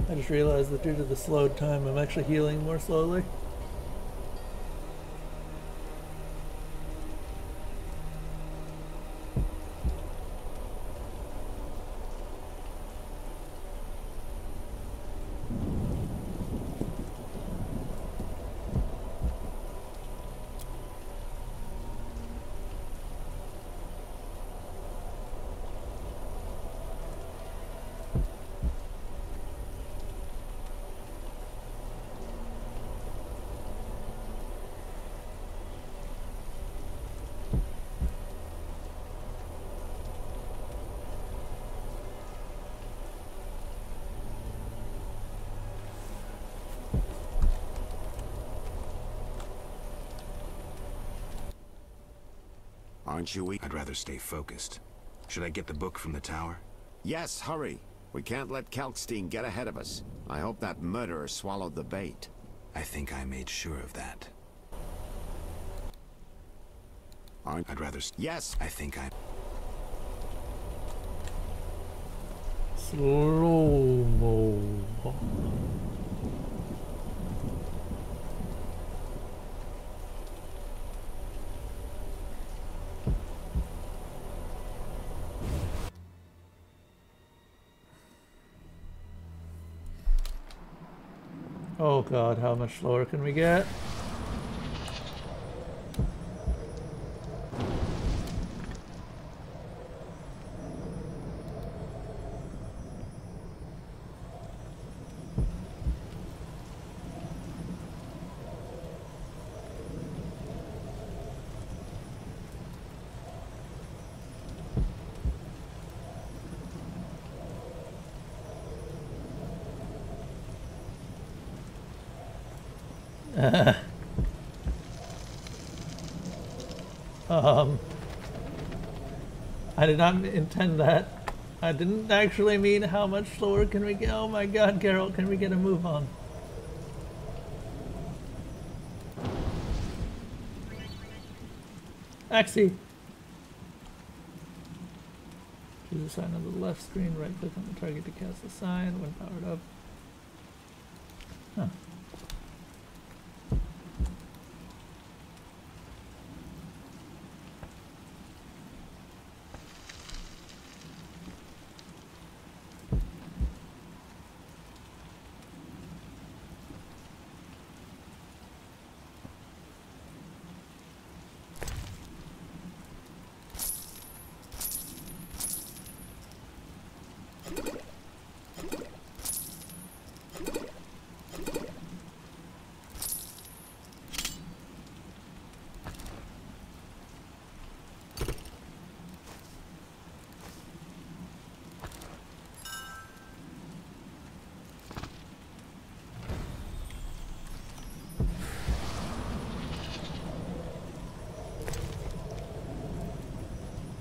I just realized that due to the slowed time, I'm actually healing more slowly. Aren't you weak? I'd rather stay focused. Should I get the book from the tower? Yes, hurry. We can't let Kalkstein get ahead of us. I hope that murderer swallowed the bait. I think I made sure of that. I'd rather... Yes! I think I... Slow-mo. Oh god, how much slower can we get? I did not intend that. I didn't actually mean how much slower can we go. Oh my god, Geralt, can we get a move on? Axie! Choose a sign on the left screen, right click on the target to cast the sign when powered up. Huh.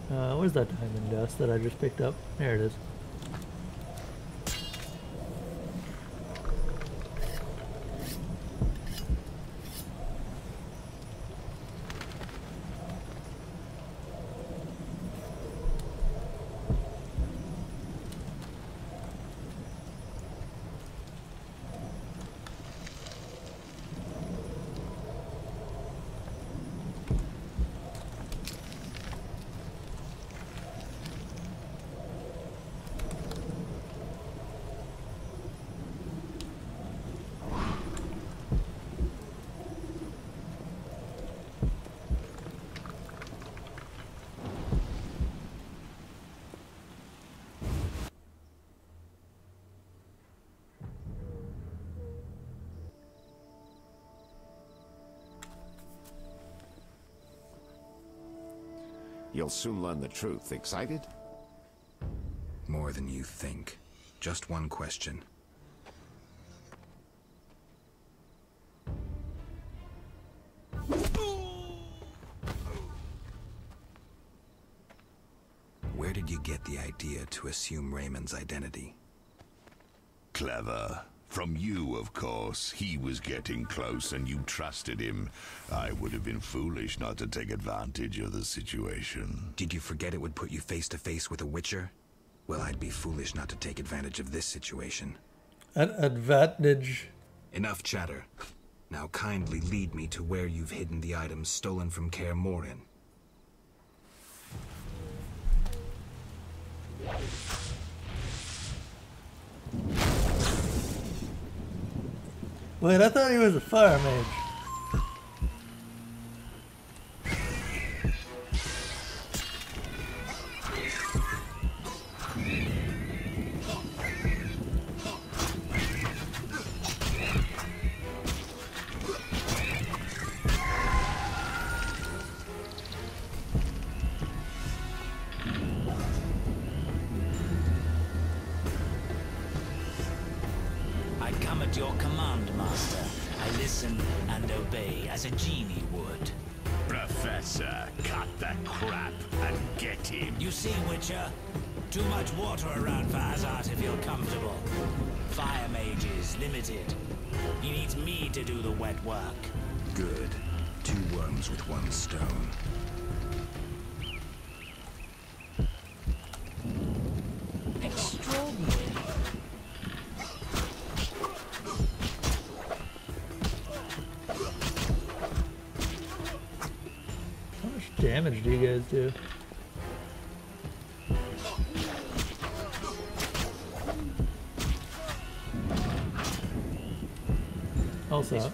Where's that diamond dust that I just picked up? There it is. You'll soon learn the truth. Excited? More than you think. Just one question. Where did you get the idea to assume Raymond's identity? Clever. From you, of course. He was getting close and you trusted him. I would have been foolish not to take advantage of the situation. Did you forget it would put you face to face with a Witcher? Well, I'd be foolish not to take advantage of this situation. An advantage. Enough chatter. Now kindly lead me to where you've hidden the items stolen from Kaer Morhen. Wait, I thought he was a fire mage. I come at your command, Master. I listen and obey as a genie would. Professor, cut the crap and get him. You see, Witcher? Too much water around for Hazard to feel comfortable. Fire mage is limited. He needs me to do the wet work. Good. 2 worms with 1 stone. Extraordinary. How much damage do you guys do? Also,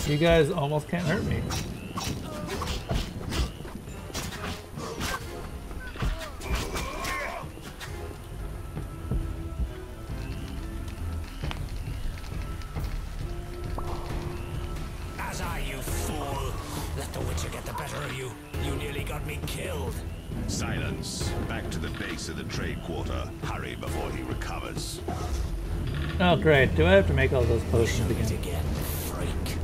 you guys almost can't hurt me. As are you, fool! Let the Witcher get the better of you. You nearly got me killed. Silence. Back to the base of the trade quarter. Hurry before he recovers. Oh great, do I have to make all those potions again? Freak.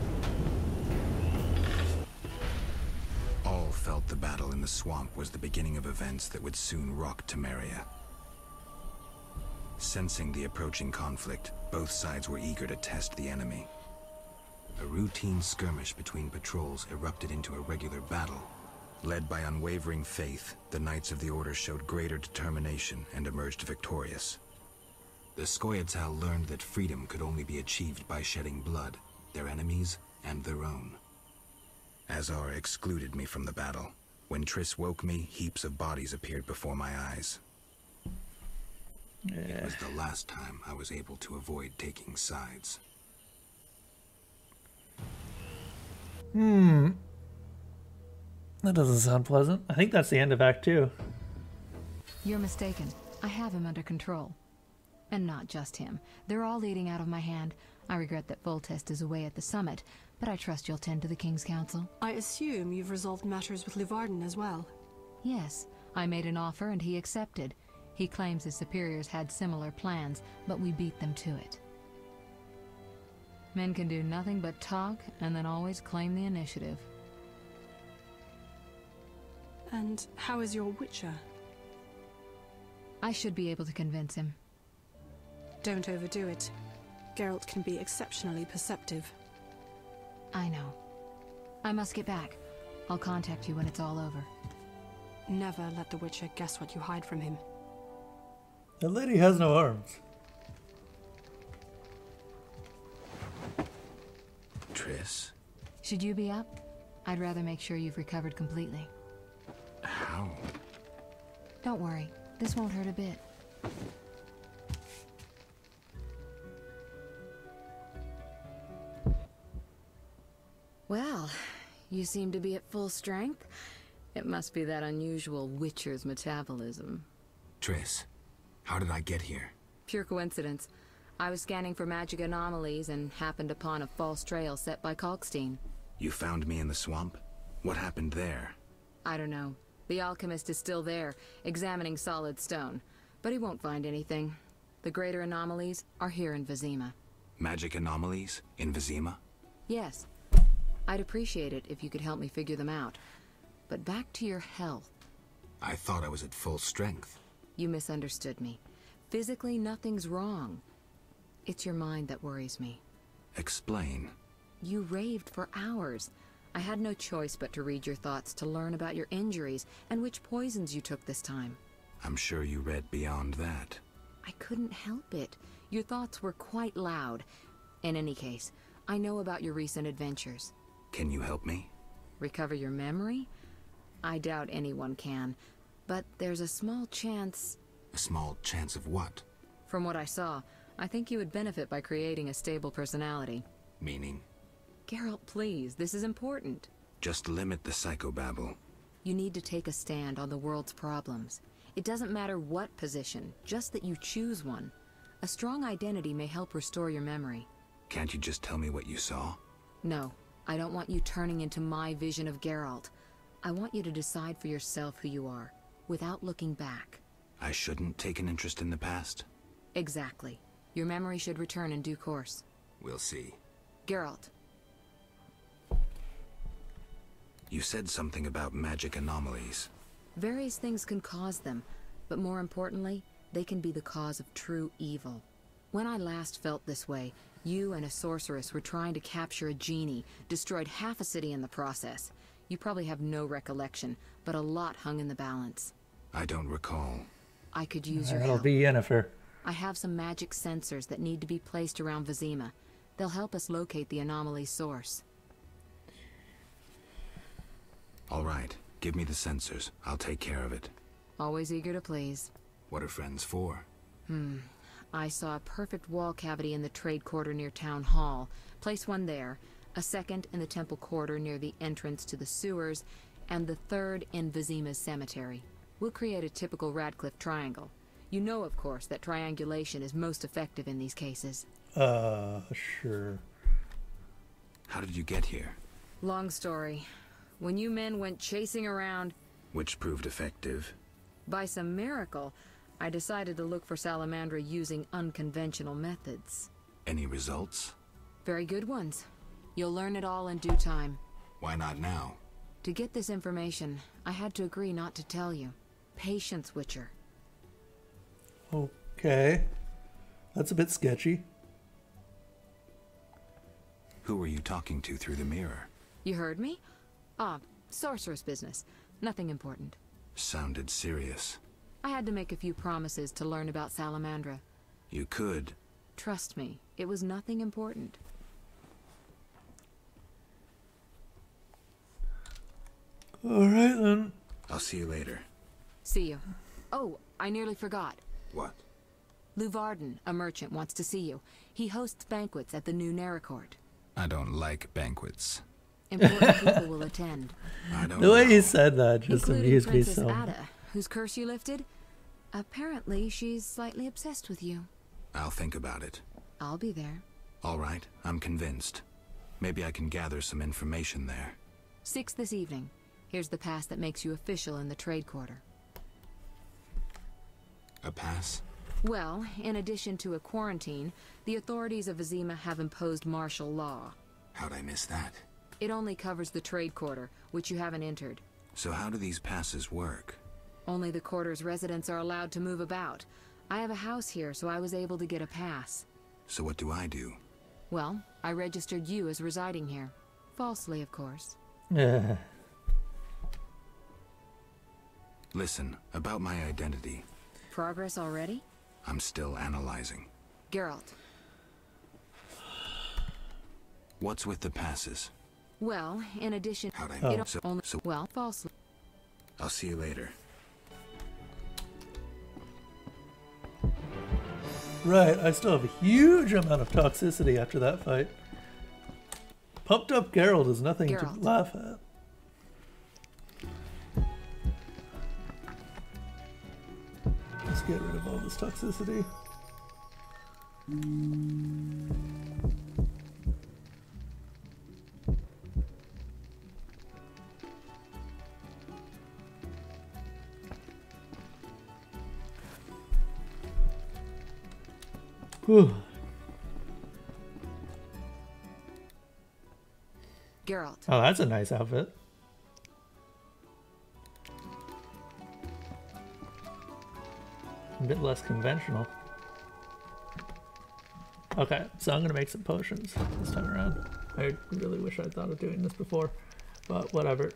All felt the battle in the swamp was the beginning of events that would soon rock Temeria. Sensing the approaching conflict, both sides were eager to test the enemy. A routine skirmish between patrols erupted into a regular battle. Led by unwavering faith, the Knights of the Order showed greater determination and emerged victorious. The Scoia'tael learned that freedom could only be achieved by shedding blood, their enemies and their own. Azar excluded me from the battle. When Triss woke me, heaps of bodies appeared before my eyes. It was the last time I was able to avoid taking sides. That doesn't sound pleasant. I think that's the end of Act 2. You're mistaken. I have him under control. And not just him. They're all leading out of my hand. I regret that Voltest is away at the summit, but I trust you'll tend to the King's Council. I assume you've resolved matters with Livarden as well. Yes, I made an offer and he accepted. He claims his superiors had similar plans, but we beat them to it. Men can do nothing but talk and then always claim the initiative. And how is your Witcher? I should be able to convince him. Don't overdo it. Geralt can be exceptionally perceptive. I know. I must get back. I'll contact you when it's all over. Never let the Witcher guess what you hide from him. That lady has no arms. Triss? Should you be up? I'd rather make sure you've recovered completely. How? Don't worry. This won't hurt a bit. Well, you seem to be at full strength. It must be that unusual Witcher's metabolism. Triss, how did I get here? Pure coincidence. I was scanning for magic anomalies and happened upon a false trail set by Kalkstein. You found me in the swamp? What happened there? I don't know. The alchemist is still there, examining solid stone. But he won't find anything. The greater anomalies are here in Vizima. Magic anomalies? In Vizima? Yes. I'd appreciate it if you could help me figure them out. But back to your health. I thought I was at full strength. You misunderstood me. Physically, nothing's wrong. It's your mind that worries me. Explain. You raved for hours. I had no choice but to read your thoughts to learn about your injuries and which poisons you took this time. I'm sure you read beyond that. I couldn't help it. Your thoughts were quite loud. In any case, I know about your recent adventures. Can you help me? Recover your memory? I doubt anyone can. But there's a small chance... A small chance of what? From what I saw, I think you would benefit by creating a stable personality. Meaning? Geralt, please, this is important. Just limit the psychobabble. You need to take a stand on the world's problems. It doesn't matter what position, just that you choose one. A strong identity may help restore your memory. Can't you just tell me what you saw? No, I don't want you turning into my vision of Geralt. I want you to decide for yourself who you are, without looking back. I shouldn't take an interest in the past? Exactly. Your memory should return in due course. We'll see. Geralt. You said something about magic anomalies. Various things can cause them, but more importantly, they can be the cause of true evil. When I last felt this way, you and a sorceress were trying to capture a genie, destroyed half a city in the process. You probably have no recollection, but a lot hung in the balance. I don't recall. I could use your That'll help. be Yennefer. I have some magic sensors that need to be placed around Vizima. They'll help us locate the anomaly's source. All right, give me the sensors. I'll take care of it. Always eager to please. What are friends for? I saw a perfect wall cavity in the trade quarter near Town Hall. Place one there, a second in the temple quarter near the entrance to the sewers, and the third in Vizima's cemetery. We'll create a typical Radcliffe triangle. You know, of course, that triangulation is most effective in these cases. Sure. How did you get here? Long story. When you men went chasing around... Which proved effective. By some miracle, I decided to look for Salamandra using unconventional methods. Any results? Very good ones. You'll learn it all in due time. Why not now? To get this information, I had to agree not to tell you. Patience, Witcher. Okay. That's a bit sketchy. Who were you talking to through the mirror? You heard me? Sorceress business. Nothing important. Sounded serious. I had to make a few promises to learn about Salamandra. You could. Trust me, it was nothing important. Alright then. I'll see you later. See you. Oh, I nearly forgot. What? Luvarden, a merchant, wants to see you. He hosts banquets at the new Neracourt. I don't like banquets. Important people will attend. I don't The way know. he said that just Including amused me Princess so. Ada, whose curse you lifted. Apparently, she's slightly obsessed with you. I'll think about it. I'll be there. All right, I'm convinced. Maybe I can gather some information there. 6 this evening. Here's the pass that makes you official in the trade quarter. A pass? Well, in addition to a quarantine, the authorities of Vizima have imposed martial law. How'd I miss that? It only covers the trade quarter, which you haven't entered. So how do these passes work? Only the quarter's residents are allowed to move about. I have a house here, so I was able to get a pass. So what do I do? Well, I registered you as residing here. Falsely, of course. Listen, about my identity. Progress already? I'm still analyzing. Geralt. What's with the passes? Well, in addition... How'd I it only... Well, falsely. I'll see you later. Right, I still have a huge amount of toxicity after that fight. Pumped up Geralt is nothing to laugh at. Let's get rid of all this toxicity. Whew. Geralt. Oh, that's a nice outfit. A bit less conventional. Okay, so I'm gonna make some potions this time around. I really wish I'd thought of doing this before, but whatever.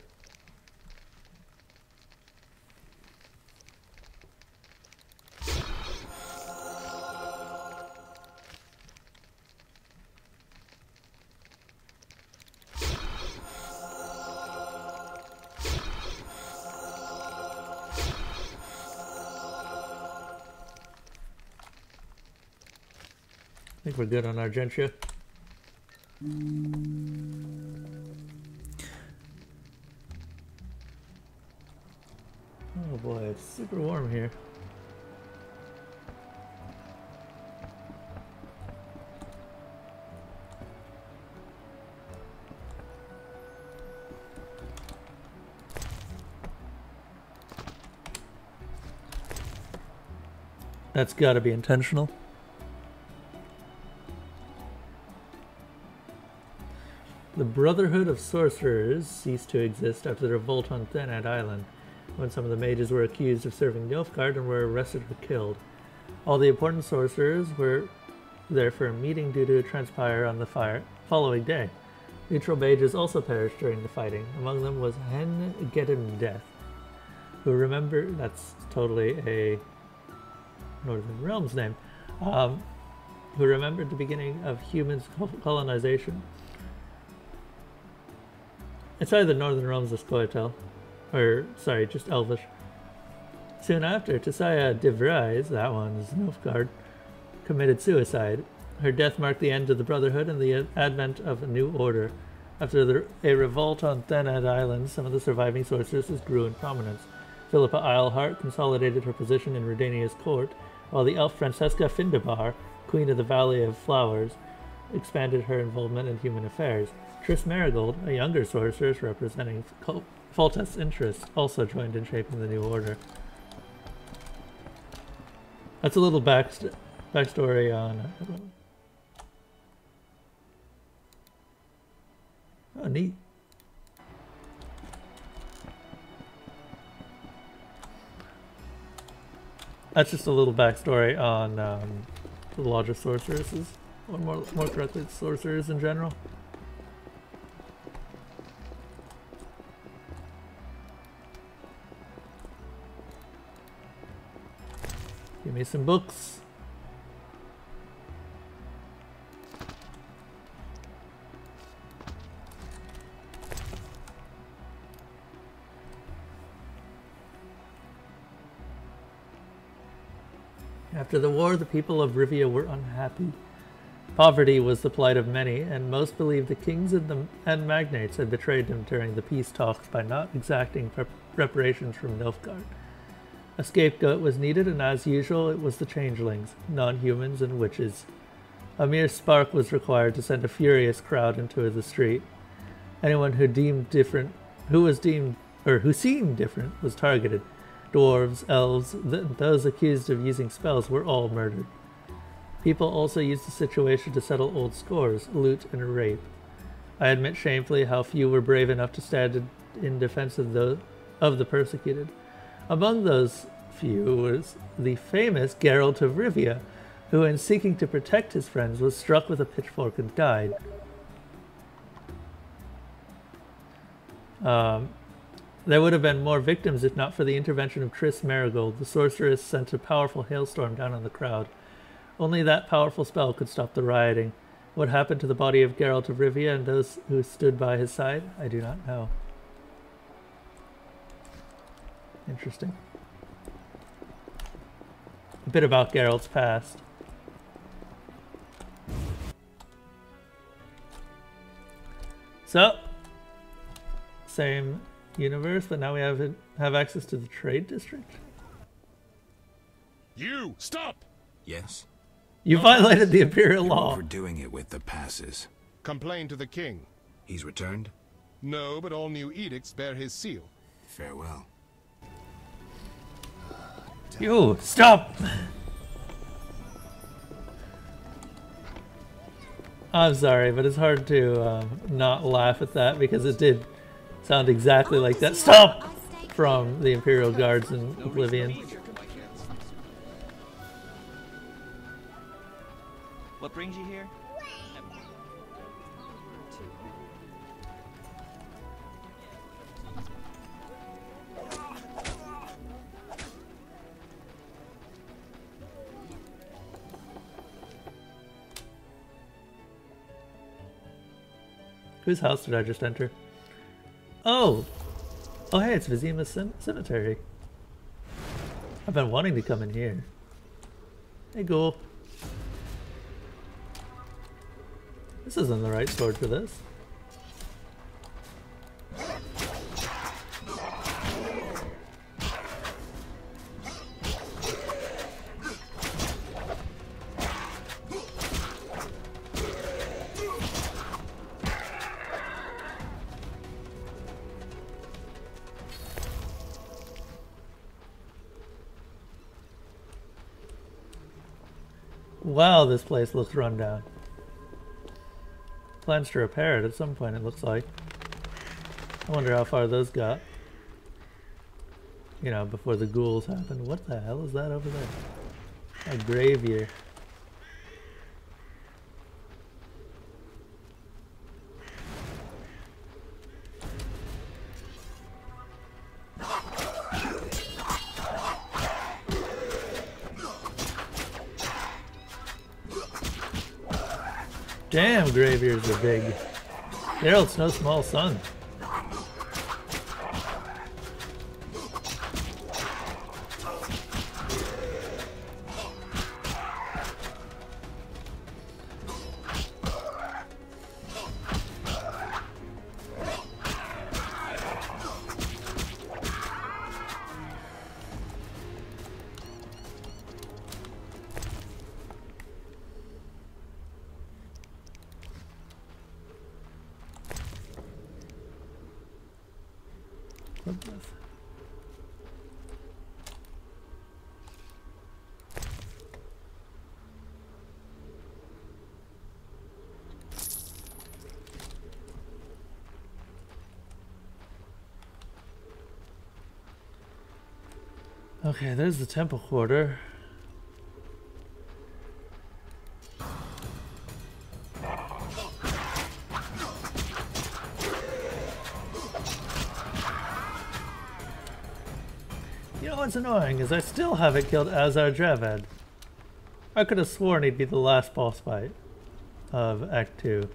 I think we're good on Argentia. Oh boy, it's super warm here. That's gotta be intentional. The Brotherhood of Sorcerers ceased to exist after the revolt on Thanad Island, when some of the mages were accused of serving Nilfgaard and were arrested or killed. All the important sorcerers were there for a meeting due to transpire on the following day. Neutral mages also perished during the fighting. Among them was Hen Gedden Death, who remember that's totally a Northern Realms name, who remembered the beginning of humans' colonization. It's either Northern Realms or Scoia'tael, or sorry, just Elvish. Soon after, Tissaia de Vries, that one's Nilfgaard, committed suicide. Her death marked the end of the Brotherhood and the advent of a new order. After a revolt on Thanad Island, some of the surviving sorceresses grew in prominence. Philippa Eilhart consolidated her position in Redania's court, while the elf Francesca Findabar, Queen of the Valley of Flowers, expanded her involvement in human affairs. Triss Marigold, a younger sorceress representing Foltest's interests, also joined in shaping the new order. That's a little backstory on... Oh, neat. That's just a little backstory on the Lodge of Sorceresses, or more correctly, sorcerers in general. Give me some books. After the war, the people of Rivia were unhappy. Poverty was the plight of many, and most believed the kings and magnates had betrayed them during the peace talks by not exacting reparations from Nilfgaard. A scapegoat was needed, and as usual, it was the changelings, non-humans, and witches. A mere spark was required to send a furious crowd into the street. Anyone who seemed different was targeted. dwarves, elves, those accused of using spells were all murdered. People also used the situation to settle old scores, loot, and rape. I admit shamefully how few were brave enough to stand in defense of the persecuted. Among those few was the famous Geralt of Rivia, who in seeking to protect his friends was struck with a pitchfork and died. There would have been more victims if not for the intervention of Triss Marigold. The sorceress sent a powerful hailstorm down on the crowd. Only that powerful spell could stop the rioting. What happened to the body of Geralt of Rivia and those who stood by his side, I do not know. Interesting. A bit about Geralt's past. So, same universe, but now we have access to the trade district. You stop! Yes? You violated the Imperial law. For doing it with the passes. Complain to the king. He's returned? No, but all new edicts bear his seal. Farewell. You stop! I'm sorry, but it's hard to not laugh at that because it did sound exactly like that. Stop! From the Imperial Guards in Oblivion. What brings you here? Whose house did I just enter? Oh! Oh hey, it's Vizima Cemetery. I've been wanting to come in here. Hey, ghoul. This isn't the right sword for this. Wow, this place looks run down. Plans to repair it at some point, it looks like. I wonder how far those got. You know, before the ghouls happened. What the hell is that over there? A gravier. Damn, graviers are big. Geralt's no small son. Okay, there's the temple quarter. You know what's annoying is I still haven't killed Azar Javad. I could have sworn he'd be the last boss fight of Act 2.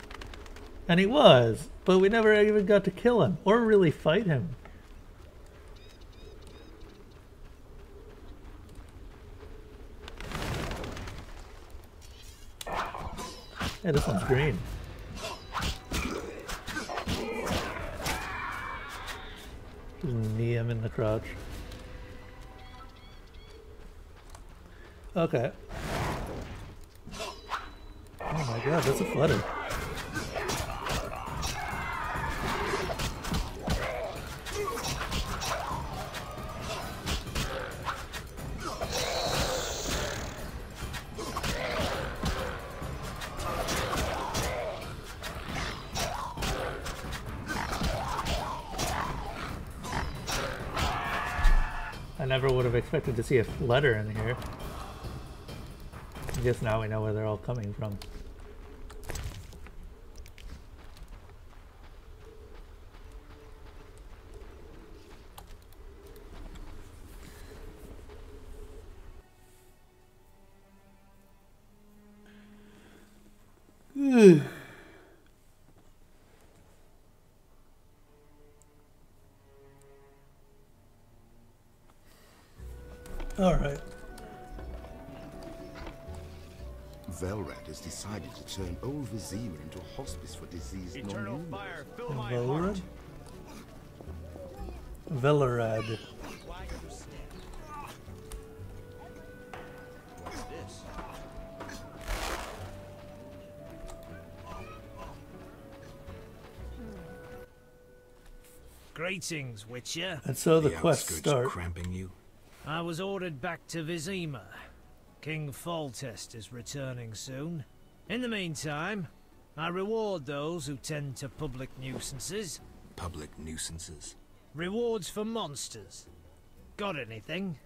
And he was, but we never even got to kill him or really fight him. Hey, this one's green. Just knee him in the crotch. Okay. Oh my god, that's a flutter. I never would have expected to see a letter in here. I guess now we know where they're all coming from. All right. Velrad has decided to turn old Vizima into a hospice for diseased non-humans. Fire, fill my heart. Velrad. What's this? Greetings, Witcher. And so the quest outskirts starts. Cramping you? I was ordered back to Vizima. King Foltest is returning soon. In the meantime, I reward those who tend to public nuisances. Public nuisances? Rewards for monsters. Got anything?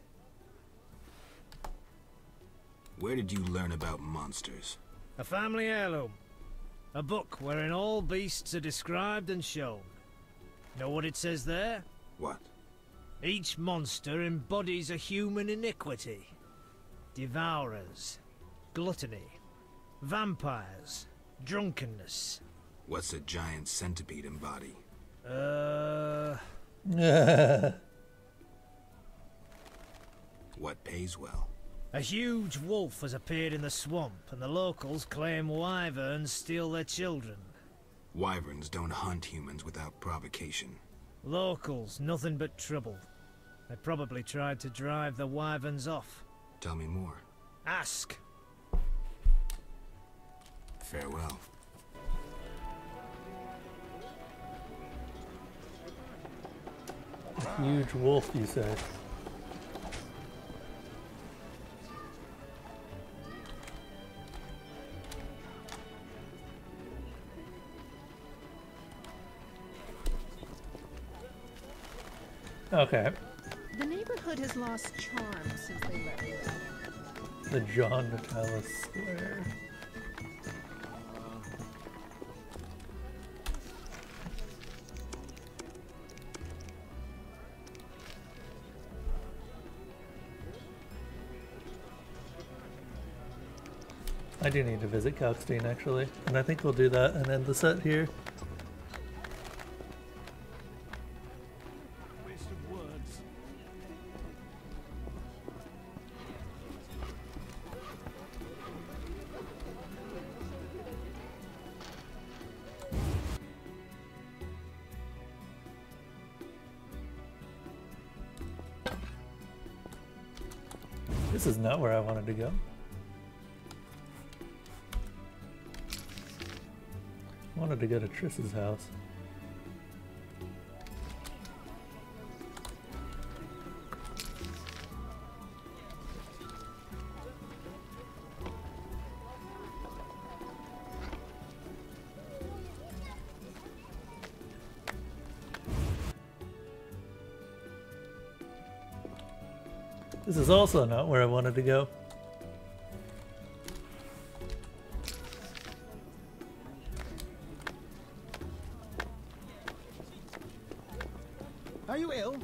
Where did you learn about monsters? A family heirloom. A book wherein all beasts are described and shown. Know what it says there? What? Each monster embodies a human iniquity. Devourers, gluttony, vampires, drunkenness. What's a giant centipede embody? What pays well? A huge wolf has appeared in the swamp, and the locals claim wyverns steal their children. Wyverns don't hunt humans without provocation. Locals, nothing but trouble. They probably tried to drive the wyverns off. Tell me more. Ask. Farewell. A huge wolf, you say? Okay. The neighborhood has lost charm since they let me in. The John Natalis Square. I do need to visit Kalkstein actually, and I think we'll do that and end the set here. This is not where I wanted to go. I wanted to go to Triss's house. This is also not where I wanted to go. Are you ill?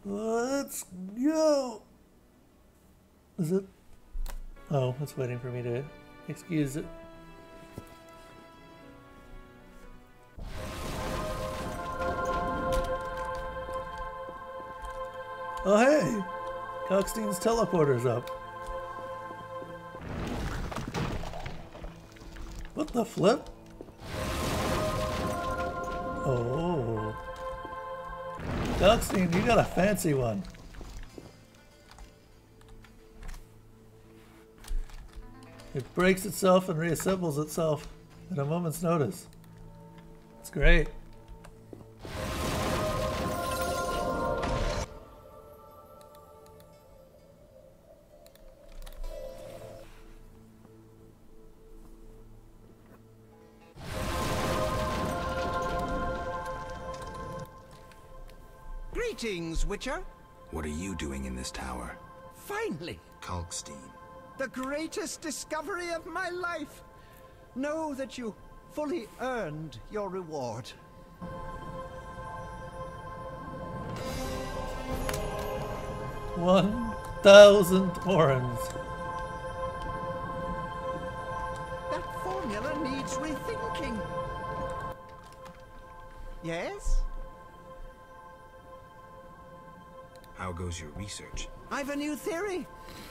Let's go! Is it? Oh, it's waiting for me to excuse it. Oh hey! Kalkstein's teleporter's up. What the flip? Oh. Kalkstein, you got a fancy one. It breaks itself and reassembles itself at a moment's notice. It's great. Greetings, Witcher. What are you doing in this tower? Finally. Kalkstein. The greatest discovery of my life. Know that you fully earned your reward. $1,000 orens. That formula needs rethinking. Yes? How goes your research? I've a new theory.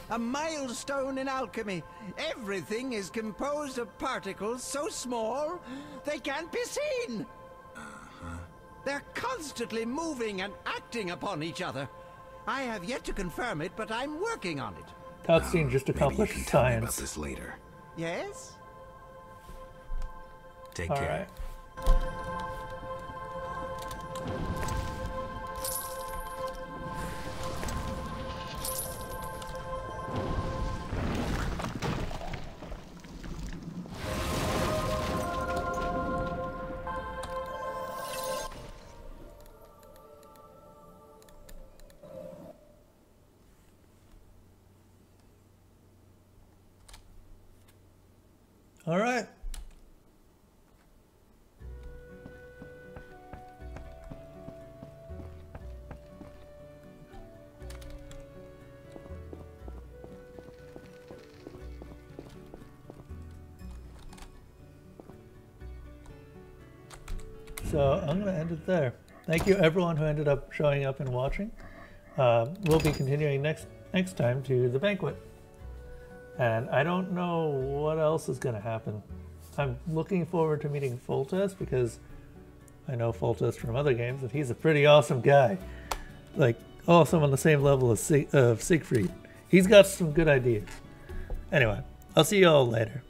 A milestone in alchemy. Everything is composed of particles so small they can't be seen. They're constantly moving and acting upon each other. I have yet to confirm it, but I'm working on it. Kalkstein just accomplished Maybe you can science. tell me about this later. Yes? Take All care. right. All right. So I'm going to end it there. Thank you everyone who ended up showing up and watching. We'll be continuing next time to the banquet. And I don't know what else is going to happen. I'm looking forward to meeting Foltest because I know Foltest from other games and he's a pretty awesome guy. Like, awesome on the same level as Siegfried. He's got some good ideas. Anyway, I'll see you all later.